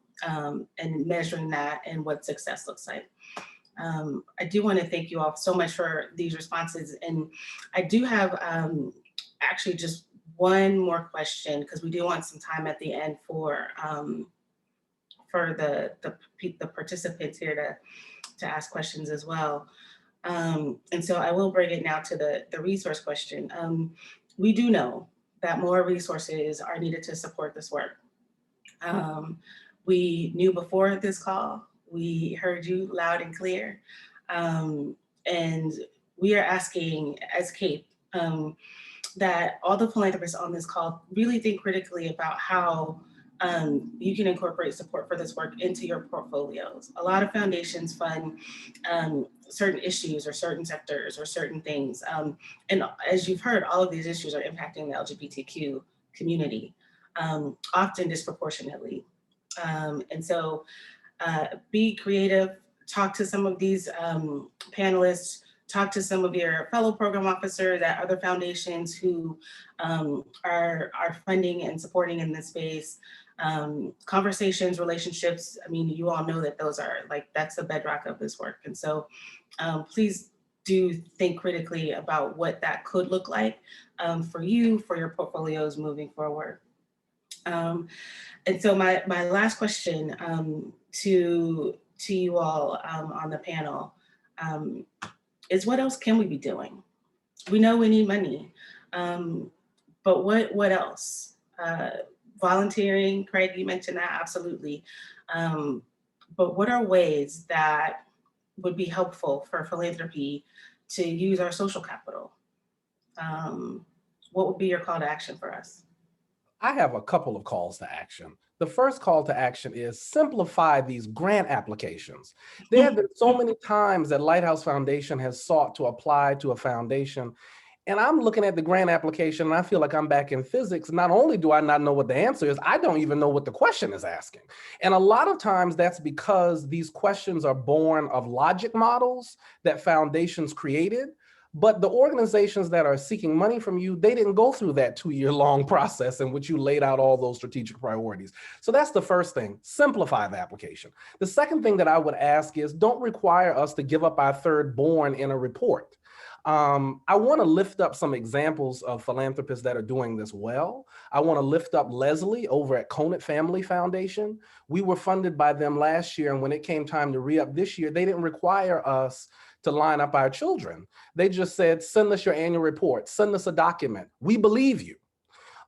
and measuring that and what success looks like. I do want to thank you all so much for these responses. And I do have actually just one more question, because we do want some time at the end for the participants here to ask questions as well. And so I will bring it now to the resource question. We do know that more resources are needed to support this work. We knew before this call, we heard you loud and clear. And we are asking as CAPE that all the philanthropists on this call really think critically about how you can incorporate support for this work into your portfolios. A lot of foundations fund certain issues or certain sectors or certain things. And as you've heard, all of these issues are impacting the LGBTQ community, often disproportionately. And so be creative, talk to some of these panelists, talk to some of your fellow program officers at other foundations who are funding and supporting in this space. Conversations, relationships, I mean, you all know that those are that's the bedrock of this work. And so please do think critically about what that could look like for you, for your portfolios moving forward. And so my last question to you all on the panel is, what else can we be doing? We know we need money, but what else? Volunteering, Craig, you mentioned that, absolutely. But what are ways that would be helpful for philanthropy to use our social capital? What would be your call to action for us? I have a couple of calls to action. The first call to action is simplify these grant applications. There have been so many times that Lighthouse Foundation has sought to apply to a foundation, and I'm looking at the grant application and I feel like I'm back in physics. Not only do I not know what the answer is, I don't even know what the question is asking. And a lot of times that's because these questions are born of logic models that foundations created. But the organizations that are seeking money from you, they didn't go through that 2-year-long process in which you laid out all those strategic priorities. So that's the first thing, simplify the application. The second thing that I would ask is, don't require us to give up our third born in a report. I want to lift up some examples of philanthropists that are doing this well. I want to lift up Leslie over at Conant Family Foundation. We were funded by them last year, and when it came time to re-up this year, they didn't require us to line up our children. They just said, send us your annual report, send us a document. We believe you.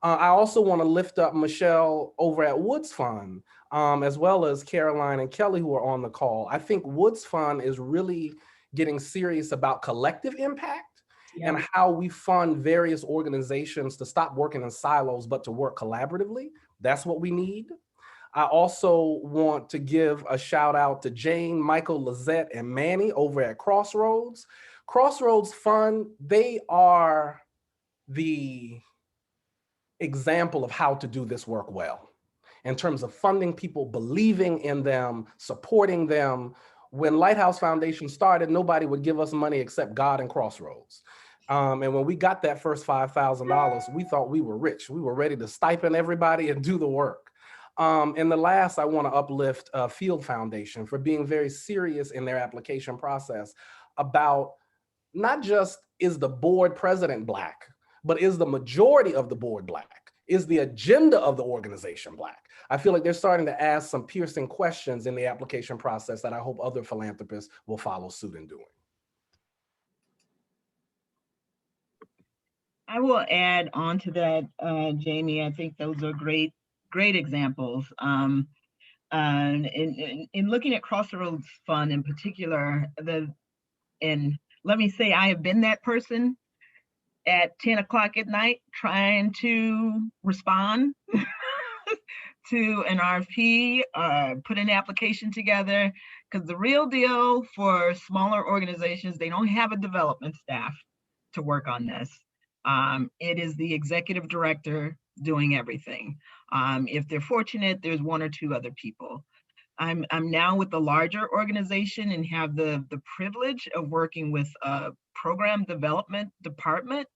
I also want to lift up Michelle over at Woods Fund, as well as Caroline and Kelly who are on the call. I think Woods Fund is really getting serious about collective impact and how we fund various organizations to stop working in silos, but to work collaboratively. That's what we need. I also want to give a shout out to Jane, Michael, Lizette, and Manny over at Crossroads, Crossroads Fund, they are the example of how to do this work well in terms of funding people, believing in them, supporting them. When Lighthouse Foundation started, nobody would give us money except God and Crossroads. And when we got that first $5,000, we thought we were rich. We were ready to stipend everybody and do the work. And the last, I want to uplift Field Foundation for being very serious in their application process about not just is the board president Black, but is the majority of the board Black? Is the agenda of the organization Black? I feel like they're starting to ask some piercing questions in the application process that I hope other philanthropists will follow suit in doing. I will add on to that, Jamie. I think those are great examples. In looking at Crossroads Fund in particular, and let me say, I have been that person at 10 o'clock at night trying to respond to an RFP, put an application together, because the real deal for smaller organizations, they don't have a development staff to work on this. It is the executive director doing everything. If they're fortunate, there's one or two other people. I'm now with a larger organization and have the privilege of working with a program development department.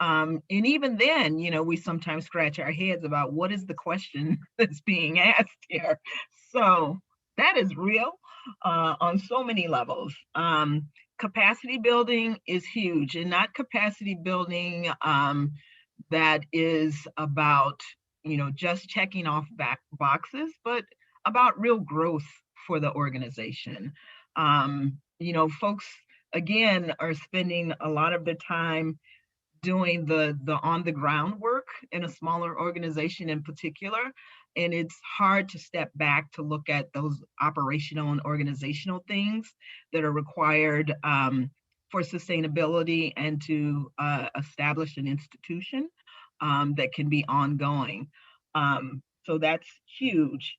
And even then, we sometimes scratch our heads about what is the question that's being asked here. So that is real on so many levels. Capacity building is huge, and not capacity building that is about, just checking off boxes, but about real growth for the organization. Folks, again, are spending a lot of their time doing the on the ground work in a smaller organization in particular. And it's hard to step back to look at those operational and organizational things that are required for sustainability and to establish an institution that can be ongoing. So that's huge.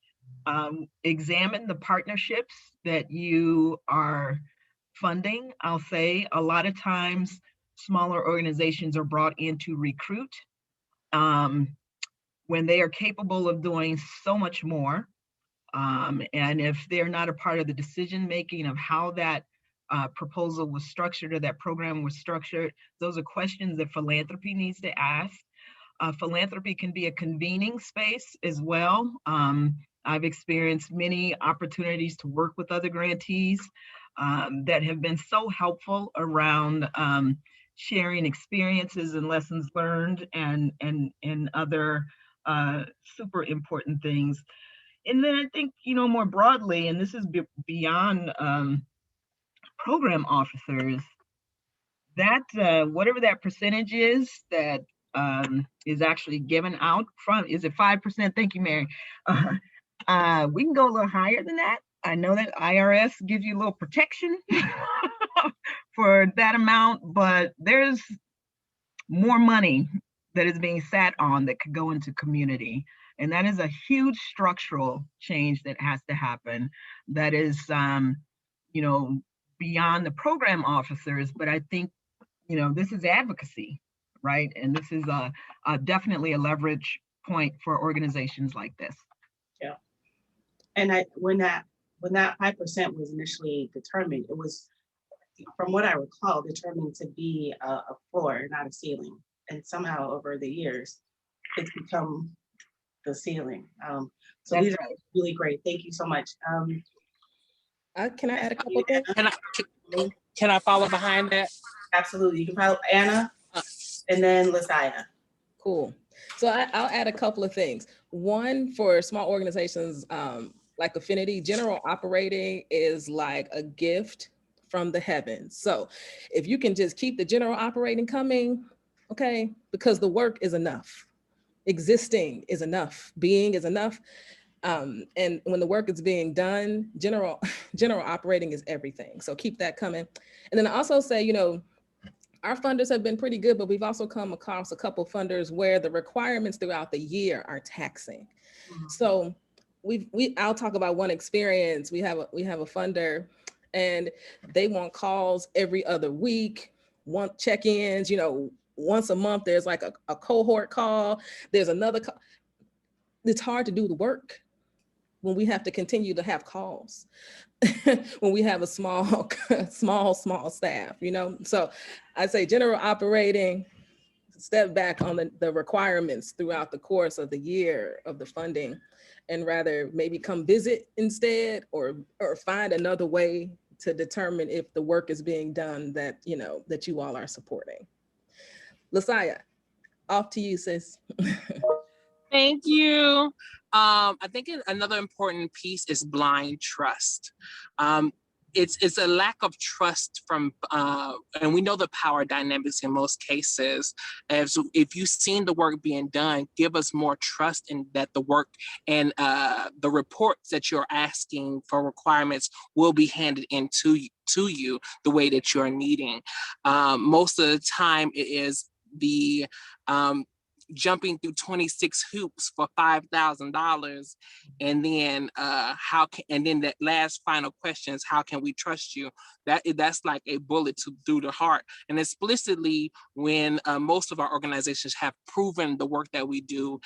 Examine the partnerships that you are funding. I'll say a lot of times smaller organizations are brought in to recruit when they are capable of doing so much more. And if they're not a part of the decision making of how that proposal was structured or that program was structured, those are questions that philanthropy needs to ask. Philanthropy can be a convening space as well. I've experienced many opportunities to work with other grantees that have been so helpful around sharing experiences and lessons learned and other super important things. And then I think, more broadly, and this is beyond program officers, that whatever that percentage is that is actually given out from, is it 5%? Thank you, Mary. We can go a little higher than that. I know that IRS gives you a little protection for that amount, but there's more money that is being sat on that could go into community. And that is a huge structural change that has to happen. That is, beyond the program officers, but I think, this is advocacy, right? And this is definitely a leverage point for organizations like this. Yeah. And when that 5% was initially determined, it was, from what I recall, determined to be a floor, not a ceiling. And somehow over the years, it's become the ceiling. So That's these right. are really great. Thank you so much. Can I add a couple things? Can I follow behind that? Absolutely. You can follow Anna and then LaSaia. Cool. So I'll add a couple of things. One, for small organizations like Affinity, general operating is like a gift from the heavens. So if you can just keep the general operating coming, okay, because the work is enough. Existing is enough. Being is enough. And when the work is being done, general operating is everything. So keep that coming. And then I also say, our funders have been pretty good, but we've also come across a couple funders where the requirements throughout the year are taxing. Mm-hmm. So I'll talk about one experience. We have a funder, And they want calls every other week, want check-ins, you know, once a month, there's like a cohort call, there's another call. It's hard to do the work when we have to continue to have calls, when we have a small staff, you know? So I'd say general operating, step back on the requirements throughout the course of the year of the funding, and rather maybe come visit instead, or find another way to determine if the work is being done that, you know, that you all are supporting. LaSaia, off to you, sis. Thank you. I think another important piece is blind trust. It's a lack of trust from, and we know the power dynamics in most cases. If you've seen the work being done, give us more trust in that the work and the reports that you're asking for requirements will be handed into you the way that you're needing. Most of the time it is the jumping through 26 hoops for $5,000, and then and then that last final question is, how can we trust you? That's like a bullet through the heart. And explicitly, when most of our organizations have proven the work that we do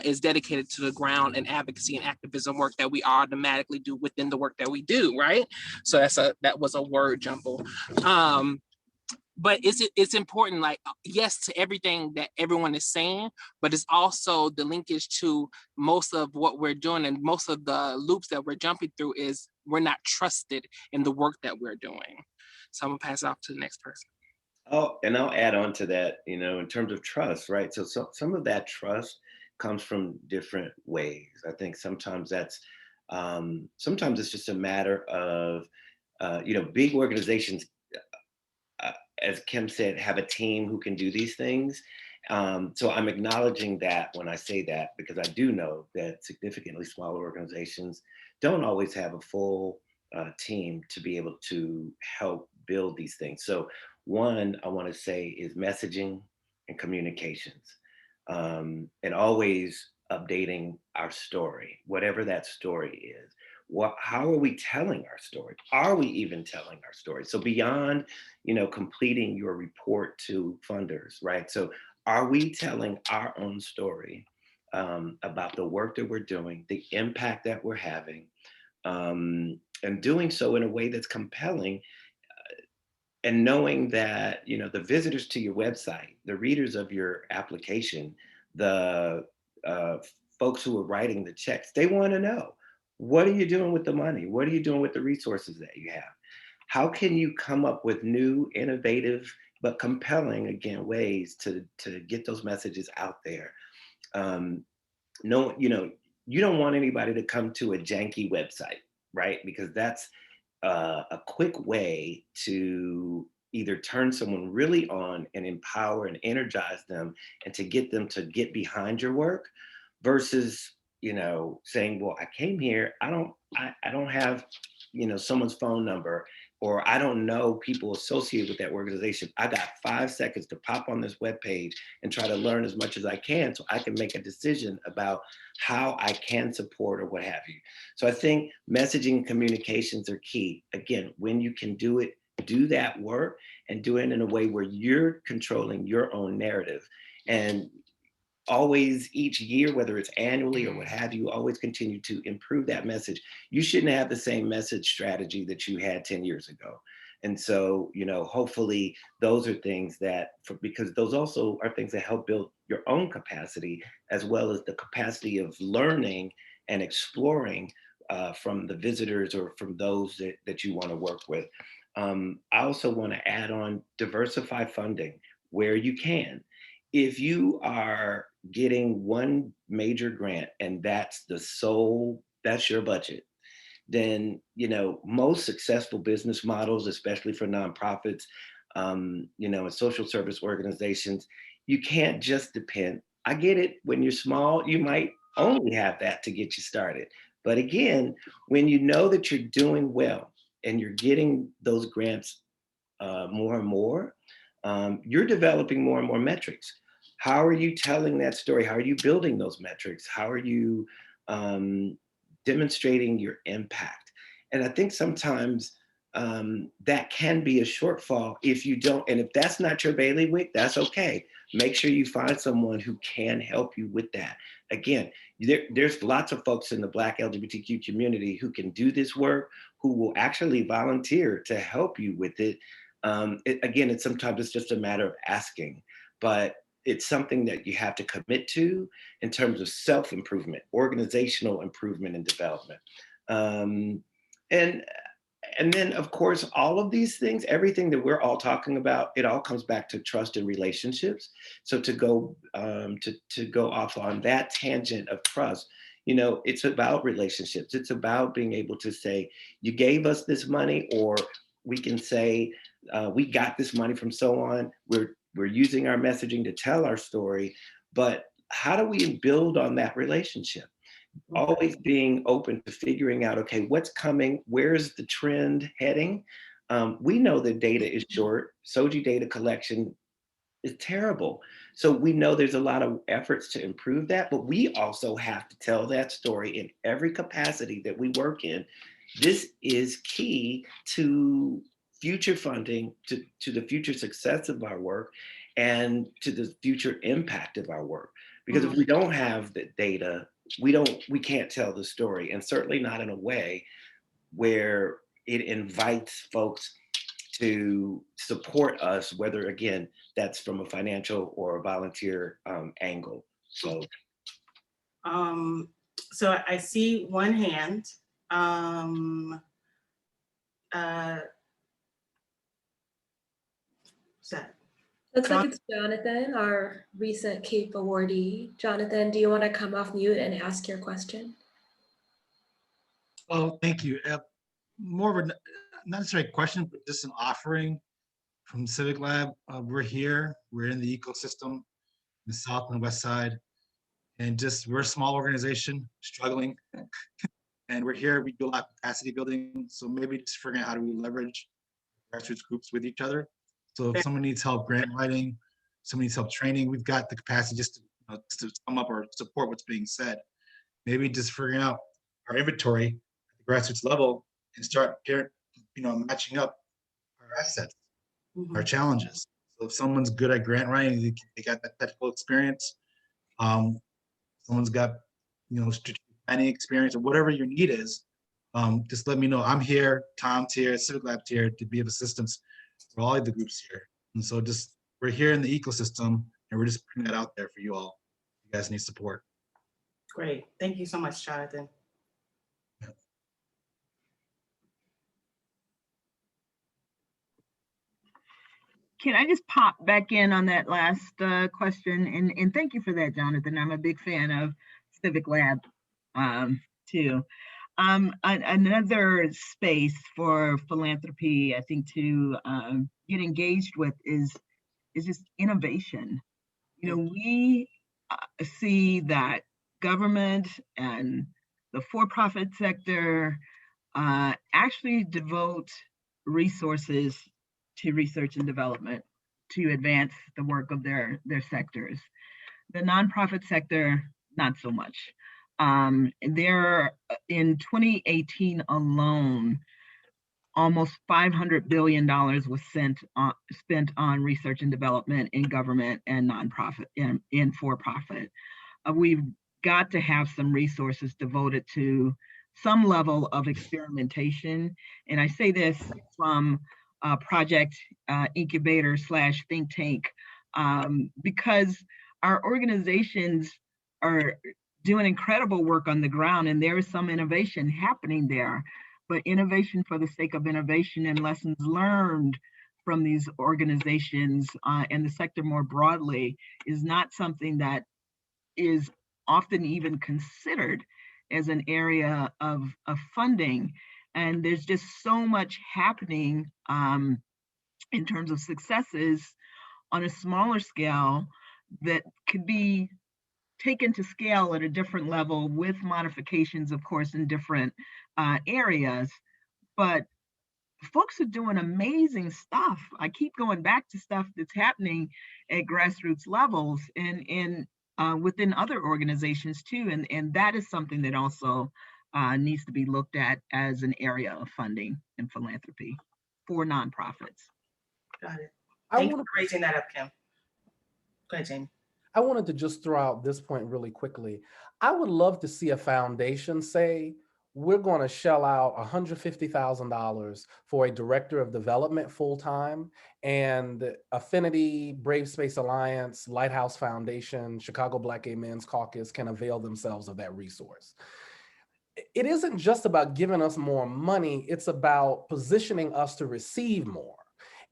is dedicated to the ground and advocacy and activism work that we automatically do within the work that we do, right? So that was a word jumble. But it's important, like, yes, to everything that everyone is saying, but it's also the linkage to most of what we're doing, and most of the loops that we're jumping through is we're not trusted in the work that we're doing. So I'm gonna pass it off to the next person. Oh, and I'll add on to that, you know, in terms of trust, right? So some of that trust comes from different ways. I think sometimes sometimes it's just a matter of, you know, big organizations, as Kim said, have a team who can do these things. So I'm acknowledging that when I say that, because I do know that significantly smaller organizations don't always have a full team to be able to help build these things. So one, I want to say, is messaging and communications, and always updating our story, whatever that story is. How are we telling our story? Are we even telling our story? So beyond, you know, completing your report to funders, right? So are we telling our own story about the work that we're doing, the impact that we're having, and doing so in a way that's compelling, and knowing that, you know, the visitors to your website, the readers of your application, the folks who are writing the checks, they want to know, what are you doing with the money? What are you doing with the resources that you have? How can you come up with new, innovative, but compelling, again, ways to get those messages out there? No, you know, you don't want anybody to come to a janky website, right? Because that's a quick way to either turn someone really on and empower and energize them, and to get them to get behind your work, versus, you know, saying, well, I came here, I don't have, you know, someone's phone number, or I don't know people associated with that organization. I got 5 seconds to pop on this webpage and try to learn as much as I can so I can make a decision about how I can support or what have you. So I think messaging and communications are key. Again, when you can do it, do that work, and do it in a way where you're controlling your own narrative. And always, each year, whether it's annually or what have you, always continue to improve that message. You shouldn't have the same message strategy that you had 10 years ago. And so, you know, hopefully those are things that, because those also are things that help build your own capacity, as well as the capacity of learning and exploring from the visitors or from those that you want to work with. I also want to add on, diversify funding where you can. If you are getting one major grant and that's your budget, then, you know, most successful business models, especially for nonprofits, you know, and social service organizations, you can't just depend. I get it. When you're small, you might only have that to get you started. But again, when you know that you're doing well and you're getting those grants more and more, you're developing more and more metrics. How are you telling that story? How are you building those metrics? How are you demonstrating your impact? And I think sometimes that can be a shortfall if you don't. And if that's not your bailiwick, that's okay. Make sure you find someone who can help you with that. Again, there's lots of folks in the Black LGBTQ community who can do this work, who will actually volunteer to help you with it. Again, sometimes it's just a matter of asking, but it's something that you have to commit to in terms of self-improvement, organizational improvement and development. And then, of course, all of these things, everything that we're all talking about, it all comes back to trust and relationships. So to go off on that tangent of trust, it's about relationships. It's about being able to say, you gave us this money, or we can say, we got this money from so on. We're using our messaging to tell our story, but how do we build on that relationship? Always being open to figuring out, okay, what's coming? Where's the trend heading? We know the data is short. SOGI data collection is terrible. So we know there's a lot of efforts to improve that, but we also have to tell that story in every capacity that we work in. This is key to future funding, to the future success of our work, and to the future impact of our work. Because if we don't have the data, we can't tell the story, and certainly not in a way where it invites folks to support us, whether, again, that's from a financial or a volunteer angle. So I see one hand. Looks like it's Jonathan, our recent CAPE awardee. Jonathan, do you want to come off mute and ask your question? Oh, thank you. More of a, not necessarily a question, but just an offering from Civic Lab. We're here, we're in the ecosystem, the South and West Side, and we're a small organization struggling. And we're here, we do a lot of capacity building. So maybe just figuring out how do we leverage grassroots groups with each other. So if someone needs help grant writing, someone needs help training, we've got the capacity just to sum up or support what's being said. Maybe just figuring out our inventory at the grassroots level and start matching up our assets, our challenges. So if someone's good at grant writing, they got that technical experience. Someone's got strategic planning experience, or whatever your need is. Just let me know. I'm here, Tom's here, Civic Lab's here to be of assistance for all of the groups here. And so we're here in the ecosystem, and we're just putting that out there for you all. You guys need support. Great. Thank you so much, Jonathan. Can I just pop back in on that last question? And thank you for that, Jonathan. I'm a big fan of Civic Lab too. Another space for philanthropy, I think, to get engaged with is just innovation. We see that government and the for-profit sector actually devote resources to research and development to advance the work of their sectors. The nonprofit sector, not so much. There, in 2018 alone, almost $500 billion was spent on research and development in government and nonprofit and for-profit. We've got to have some resources devoted to some level of experimentation. And I say this from project incubator / think tank, because our organizations are doing incredible work on the ground, and there is some innovation happening there, but innovation for the sake of innovation and lessons learned from these organizations and the sector more broadly is not something that is often even considered as an area of funding. And there's just so much happening in terms of successes on a smaller scale that could be taken to scale at a different level with modifications, of course, in different areas. But folks are doing amazing stuff. I keep going back to stuff that's happening at grassroots levels and within other organizations too. And that is something that also needs to be looked at as an area of funding and philanthropy for nonprofits. Got it. I Thank you want for raising that up, Kim. Go ahead, Jamie. I wanted to just throw out this point really quickly. I would love to see a foundation say, we're going to shell out $150,000 for a director of development full-time, and Affinity, Brave Space Alliance, Lighthouse Foundation, Chicago Black Gay Men's Caucus can avail themselves of that resource. It isn't just about giving us more money, it's about positioning us to receive more.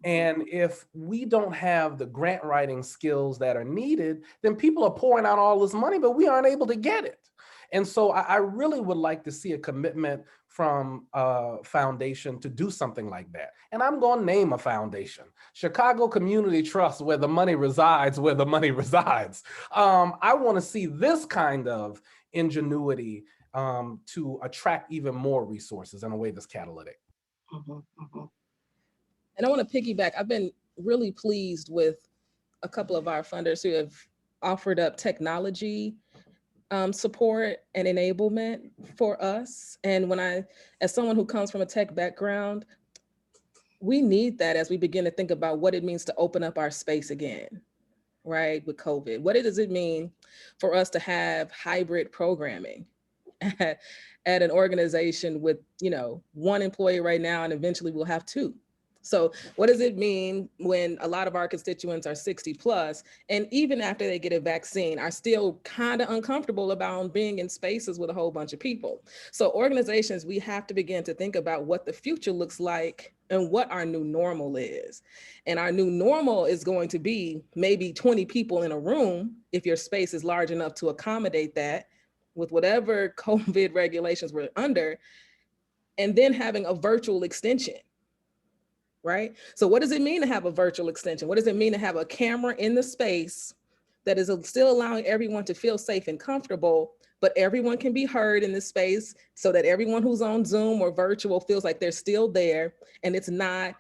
And if we don't have the grant writing skills that are needed, then people are pouring out all this money, but we aren't able to get it. And so I really would like to see a commitment from a foundation to do something like that. And I'm going to name a foundation, Chicago Community Trust, where the money resides, where the money resides. I want to see this kind of ingenuity to attract even more resources in a way that's catalytic. And I want to piggyback. I've been really pleased with a couple of our funders who have offered up technology support and enablement for us. And as someone who comes from a tech background, we need that as we begin to think about what it means to open up our space again, right, with COVID. What does it mean for us to have hybrid programming at an organization with, one employee right now, and eventually we'll have two? So what does it mean when a lot of our constituents are 60 plus, and even after they get a vaccine are still kind of uncomfortable about being in spaces with a whole bunch of people? So organizations, we have to begin to think about what the future looks like and what our new normal is. And our new normal is going to be maybe 20 people in a room, if your space is large enough to accommodate that with whatever COVID regulations we're under, and then having a virtual extension. Right? So what does it mean to have a virtual extension? What does it mean to have a camera in the space that is still allowing everyone to feel safe and comfortable, but everyone can be heard in this space so that everyone who's on Zoom or virtual feels like they're still there, and it's not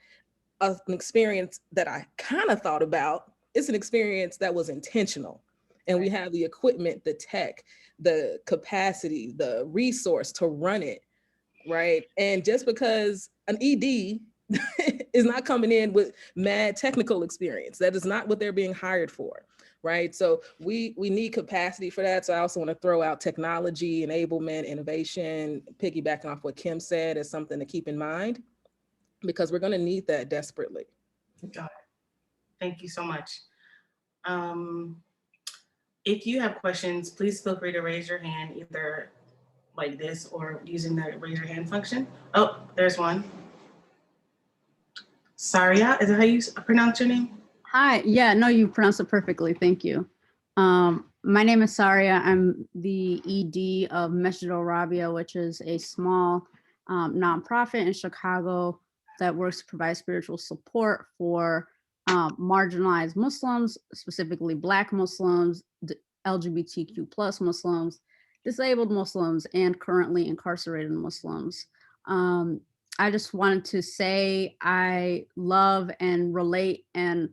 an experience that I kind of thought about. It's an experience that was intentional. And we have the equipment, the tech, the capacity, the resource to run it, right? And just because an ED is not coming in with mad technical experience, that is not what they're being hired for, right? So we need capacity for that. So I also want to throw out technology, enablement, innovation, piggybacking off what Kim said as something to keep in mind, because we're going to need that desperately. Got it. Thank you so much. If you have questions, please feel free to raise your hand, either like this or using the raise your hand function. Oh, there's one. Saria, is that how you pronounce your name? Hi, yeah, no, you pronounced it perfectly. Thank you. My name is Saria. I'm the ED of Masjid Al Rabia, which is a small nonprofit in Chicago that works to provide spiritual support for marginalized Muslims, specifically Black Muslims, LGBTQ plus Muslims, disabled Muslims, and currently incarcerated Muslims. I just wanted to say I love and relate and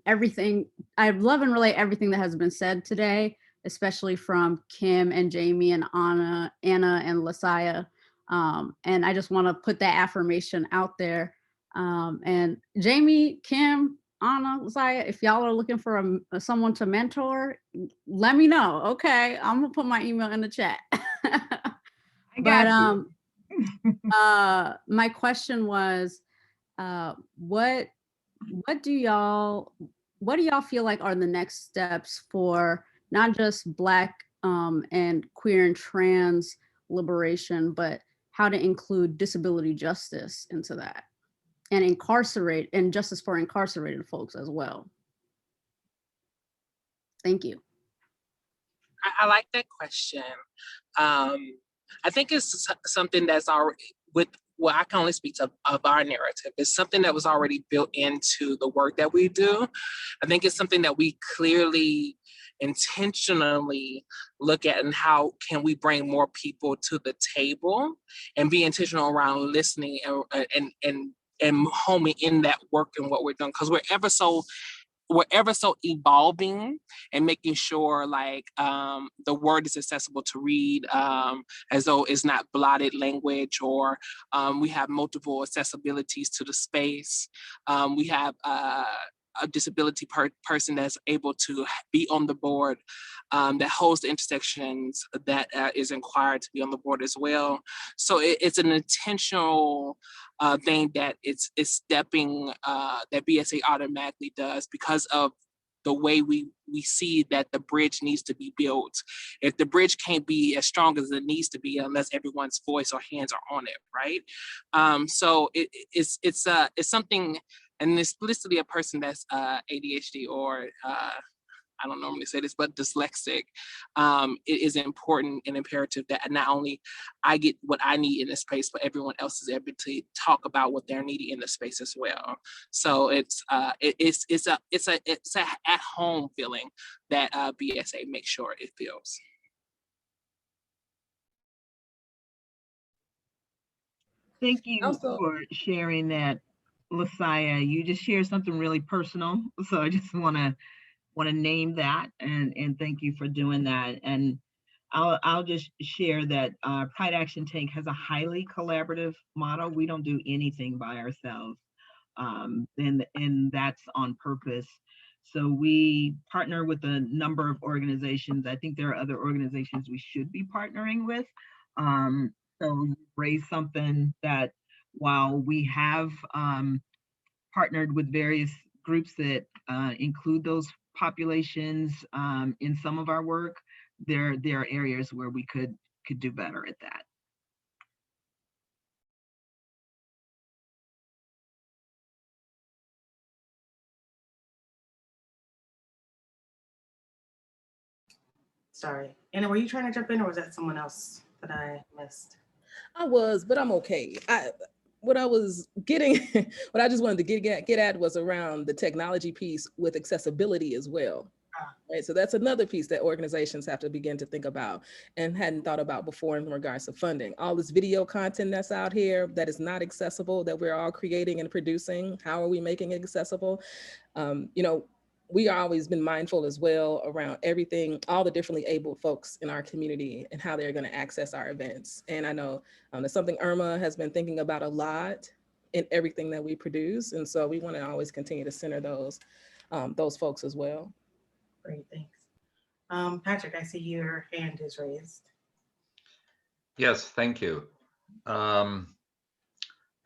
everything. I love and relate everything that has been said today, especially from Kim and Jamie and Anna and LaSaia. And I just want to put that affirmation out there. And Jamie, Kim, Anna, LaSaia, if y'all are looking for someone to mentor, let me know. Okay, I'm gonna put my email in the chat. I got you. My question was, what do y'all feel like are the next steps for not just Black and queer and trans liberation, but how to include disability justice into that, and justice for incarcerated folks as well? Thank you. I like that question. I think it's something that's already I can only speak of our narrative. It's something that was already built into the work that we do. I think it's something that we clearly, intentionally look at, and how can we bring more people to the table and be intentional around listening and homing in that work and what we're doing, because we're ever so we're ever so evolving and making sure like the word is accessible to read, as though it's not blotted language, or we have multiple accessibilities to the space. We have a disability person that's able to be on the board, that holds the intersections that is required to be on the board as well. So it's an intentional thing that it's stepping, that BSA automatically does because of the way we see that the bridge needs to be built. If the bridge can't be as strong as it needs to be unless everyone's voice or hands are on it, right? So it's something, and explicitly a person that's ADHD or I don't normally say this, but dyslexic, it is important and imperative that not only I get what I need in the space, but everyone else is able to talk about what they're needing in the space as well. So it's a at home feeling that BSA makes sure it feels. Thank you Also, for sharing that, LaSaia. You just shared something really personal, so I just want to name that and thank you for doing that. And I'll just share that Pride Action Tank has a highly collaborative model. We don't do anything by ourselves, and that's on purpose. So we partner with a number of organizations. I think there are other organizations we should be partnering with. So you raise something that while we have partnered with various groups that include those populations in some of our work, there are areas where we could do better at that. Sorry. Anna, were you trying to jump in or was that someone else that I missed? I was, but I'm okay. What I was getting, what I just wanted to get at was around the technology piece with accessibility as well. Right, so that's another piece that organizations have to begin to think about and hadn't thought about before in regards to funding. All this video content that's out here that is not accessible, that we're all creating and producing, how are we making it accessible? You know, we always been mindful as well around everything, all the differently abled folks in our community and how they're going to access our events. And I know that's something Irma has been thinking about a lot in everything that we produce. And so we want to always continue to center those folks as well. Great, thanks. Patrick, I see your hand is raised. Yes, thank you. I'm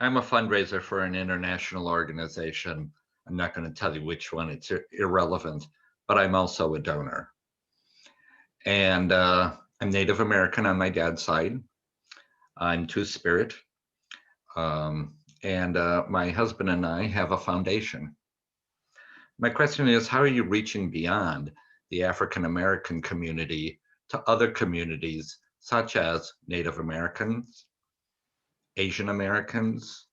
a fundraiser for an international organization. I'm not going to tell you which one, it's irrelevant, but I'm also a donor. And I'm Native American on my dad's side. I'm Two-Spirit. And my husband and I have a foundation. My question is, how are you reaching beyond the African American community to other communities such as Native Americans, Asian Americans?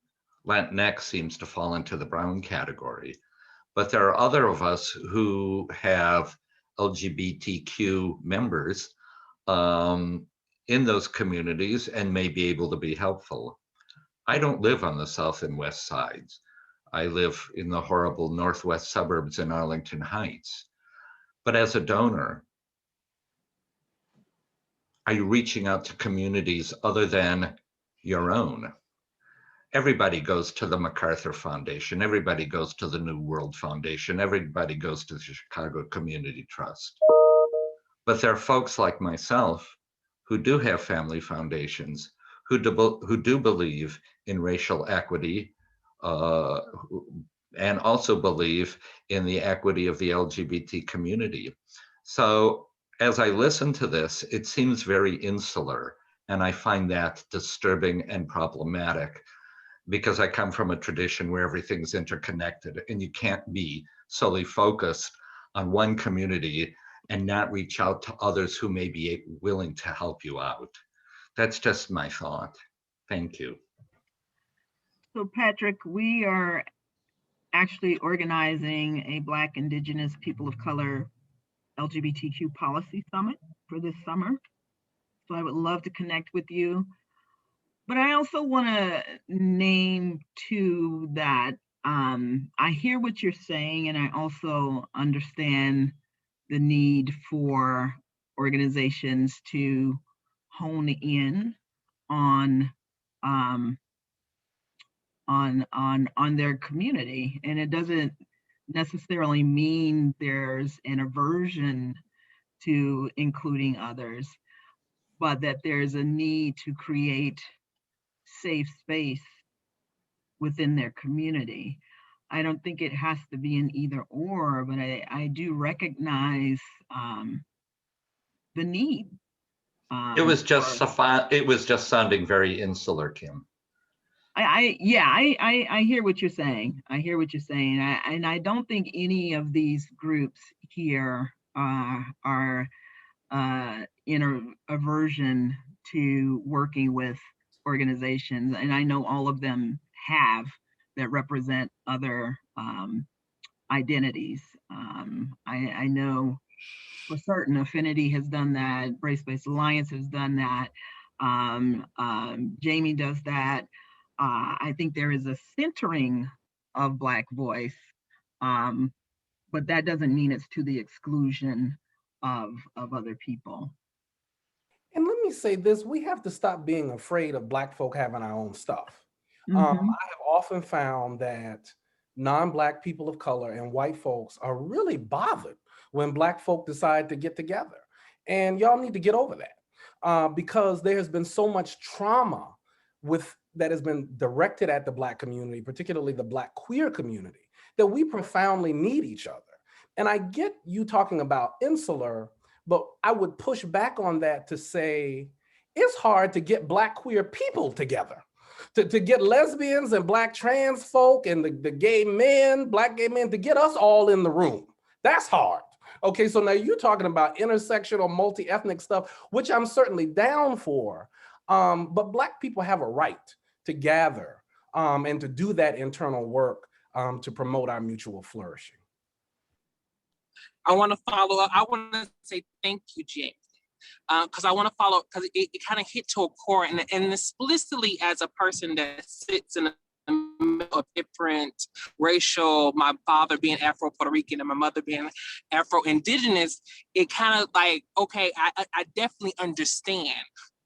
Latinx seems to fall into the brown category, but there are other of us who have LGBTQ members in those communities and may be able to be helpful. I don't live on the south and west sides. I live in the horrible northwest suburbs in Arlington Heights. But as a donor, are you reaching out to communities other than your own? Everybody goes to the MacArthur Foundation. Everybody goes to the New World Foundation. Everybody goes to the Chicago Community Trust. But there are folks like myself who do have family foundations, who do believe in racial equity, and also believe in the equity of the LGBT community. So as I listen to this, it seems very insular, and I find that disturbing and problematic because I come from a tradition where everything's interconnected and you can't be solely focused on one community and not reach out to others who may be willing to help you out. That's just my thought. Thank you. So Patrick, we are actually organizing a Black, Indigenous, People of Color LGBTQ policy summit for this summer. So I would love to connect with you. But I also want to name too that I hear what you're saying, and I also understand the need for organizations to hone in on their community, and it doesn't necessarily mean there's an aversion to including others, but that there's a need to create safe space within their community. I don't think it has to be an either or, but I do recognize the need. It was just sounding very insular, Kim. I hear what you're saying. I hear what you're saying. And I don't think any of these groups here are in a aversion to working with organizations. And I know all of them have that represent other identities. I know for certain Affinity has done that, Race-Based Alliance has done that, Jamie does that. I think there is a centering of Black voice, but that doesn't mean it's to the exclusion of other people. And let me say this, we have to stop being afraid of Black folk having our own stuff. Mm-hmm. I have often found that non-Black people of color and white folks are really bothered when Black folk decide to get together. And y'all need to get over that because there has been so much trauma that has been directed at the Black community, particularly the Black queer community, that we profoundly need each other. And I get you talking about insular, but I would push back on that to say, it's hard to get Black queer people together. To get lesbians and Black trans folk and the gay men, Black gay men, to get us all in the room. That's hard. Okay, so now you're talking about intersectional, multi-ethnic stuff, which I'm certainly down for. But Black people have a right to gather and to do that internal work to promote our mutual flourishing. I want to follow up. I want to say thank you, Jake. Because I want to follow, because it kind of hit to a core, and explicitly as a person that sits in the middle of different racial, my father being Afro-Puerto Rican and my mother being Afro-Indigenous, it kind of like, okay, I definitely understand.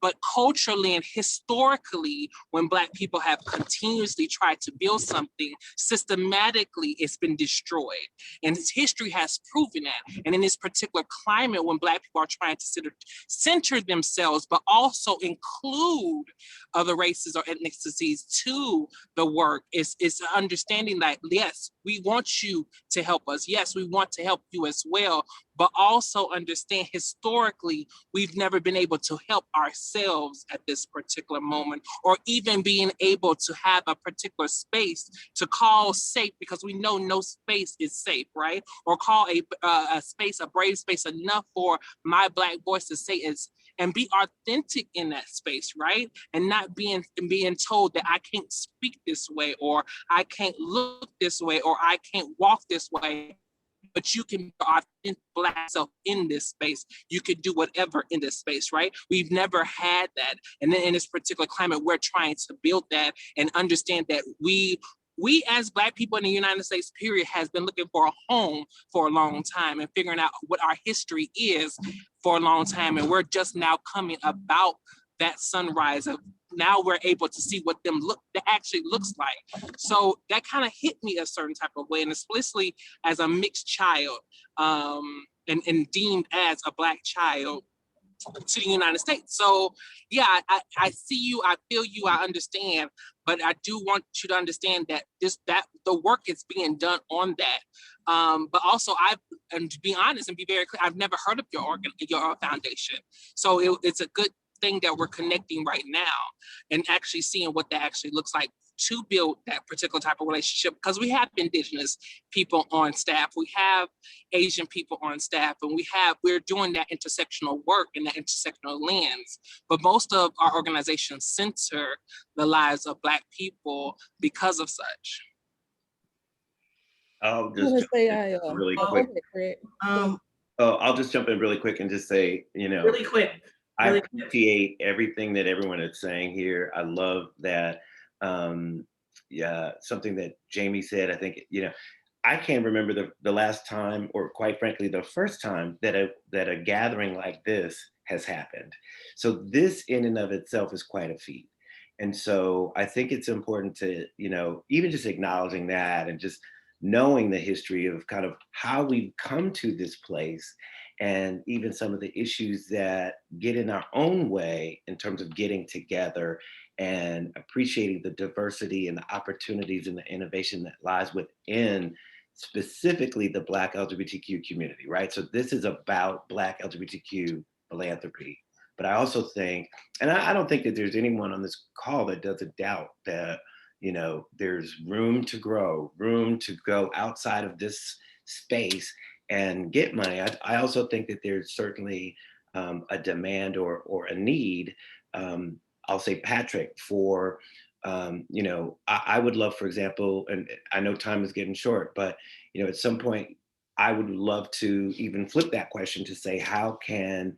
But culturally and historically, when Black people have continuously tried to build something, systematically it's been destroyed. And history has proven that. And in this particular climate, when Black people are trying to center themselves, but also include other races or ethnicities to the work, is understanding that, yes, we want you to help us. Yes, we want to help you as well. But also understand historically, we've never been able to help ourselves at this particular moment, or even being able to have a particular space to call safe, because we know no space is safe, right? Or call a space, a brave space enough for my Black voice to say is, and be authentic in that space, right? And not being told that I can't speak this way, or I can't look this way, or I can't walk this way. But you can be authentic Black self in this space. You can do whatever in this space, right? We've never had that. And then in this particular climate, we're trying to build that and understand that we as Black people in the United States, period, has been looking for a home for a long time and figuring out what our history is for a long time. And we're just now coming about that sunrise of, now we're able to see what that actually looks like. So that kind of hit me a certain type of way, and explicitly as a mixed child and deemed as a Black child to the United States. So yeah, I see you, I feel you, I understand, but I do want you to understand that the work is being done on that. But also and to be honest and be very clear, I've never heard of your foundation. So it's a good thing that we're connecting right now and actually seeing what that actually looks like to build that particular type of relationship, because we have Indigenous people on staff, we have Asian people on staff, and we're doing that intersectional work in that intersectional lens. But most of our organizations center the lives of Black people because of such. I'll just jump in really quick. I'll just jump in really quick and just say, really quick. I appreciate everything that everyone is saying here. I love that something that Jamie said. I think, I can't remember the last time, or quite frankly, the first time that a gathering like this has happened. So this in and of itself is quite a feat. And so I think it's important to, even just acknowledging that and just knowing the history of kind of how we've come to this place, and even some of the issues that get in our own way in terms of getting together and appreciating the diversity and the opportunities and the innovation that lies within specifically the Black LGBTQ community, right? So this is about Black LGBTQ philanthropy. But I also think, and I don't think that there's anyone on this call that doesn't doubt that, there's room to grow, room to go outside of this space and get money. I also think that there's certainly a demand or a need, I'll say, Patrick, for, I would love, for example, and I know time is getting short, but, at some point, I would love to even flip that question to say, how can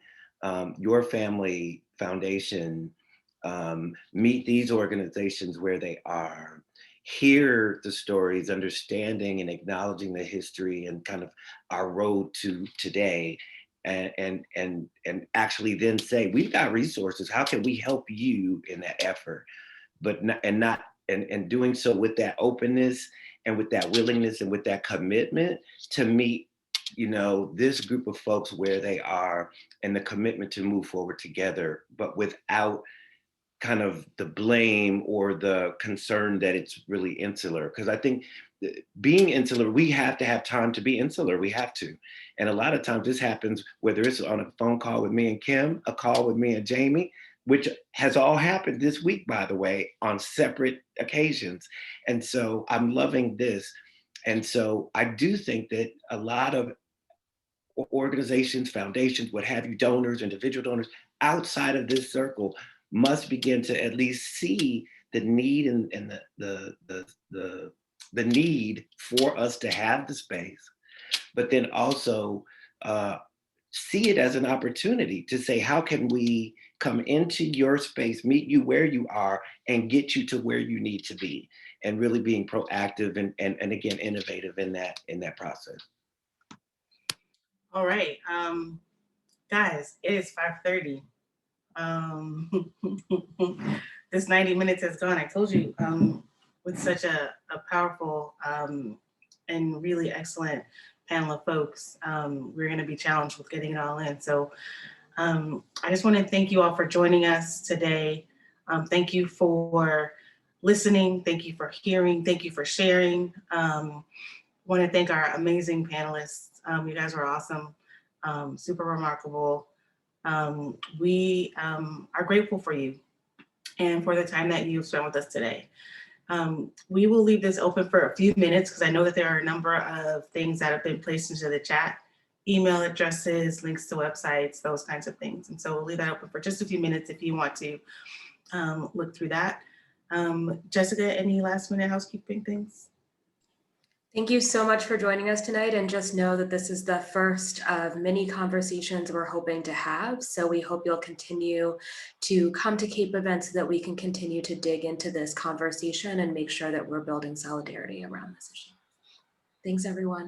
your family foundation meet these organizations where they are, hear the stories, understanding and acknowledging the history and kind of our road to today, and actually then say, we've got resources, how can we help you in that effort? But not doing so with that openness and with that willingness and with that commitment to meet this group of folks where they are, and the commitment to move forward together, but without kind of the blame or the concern that it's really insular. Because I think being insular, we have to have time to be insular. We have to. And a lot of times this happens, whether it's on a phone call with me and Kim, a call with me and Jamie, which has all happened this week, by the way, on separate occasions. And so I'm loving this. And so I do think that a lot of organizations, foundations, what have you, donors, individual donors outside of this circle must begin to at least see the need and the need for us to have the space, but then also see it as an opportunity to say, how can we come into your space, meet you where you are, and get you to where you need to be, and really being proactive and again, innovative in that process. All right, guys, it is 5:30. This 90 minutes has gone. I told you, with such a powerful and really excellent panel of folks, we're going to be challenged with getting it all in. So I just want to thank you all for joining us today. Thank you for listening. Thank you for hearing. Thank you for sharing. Want to thank our amazing panelists. You guys were awesome, super remarkable. We are grateful for you and for the time that you've spent with us today. We will leave this open for a few minutes because I know that there are a number of things that have been placed into the chat, email addresses, links to websites, those kinds of things. And so we'll leave that open for just a few minutes if you want to look through that. Jessica, any last minute housekeeping things? Thank you so much for joining us tonight, and just know that this is the first of many conversations we're hoping to have. So we hope you'll continue to come to CAPE events so that we can continue to dig into this conversation and make sure that we're building solidarity around this issue. Thanks, everyone.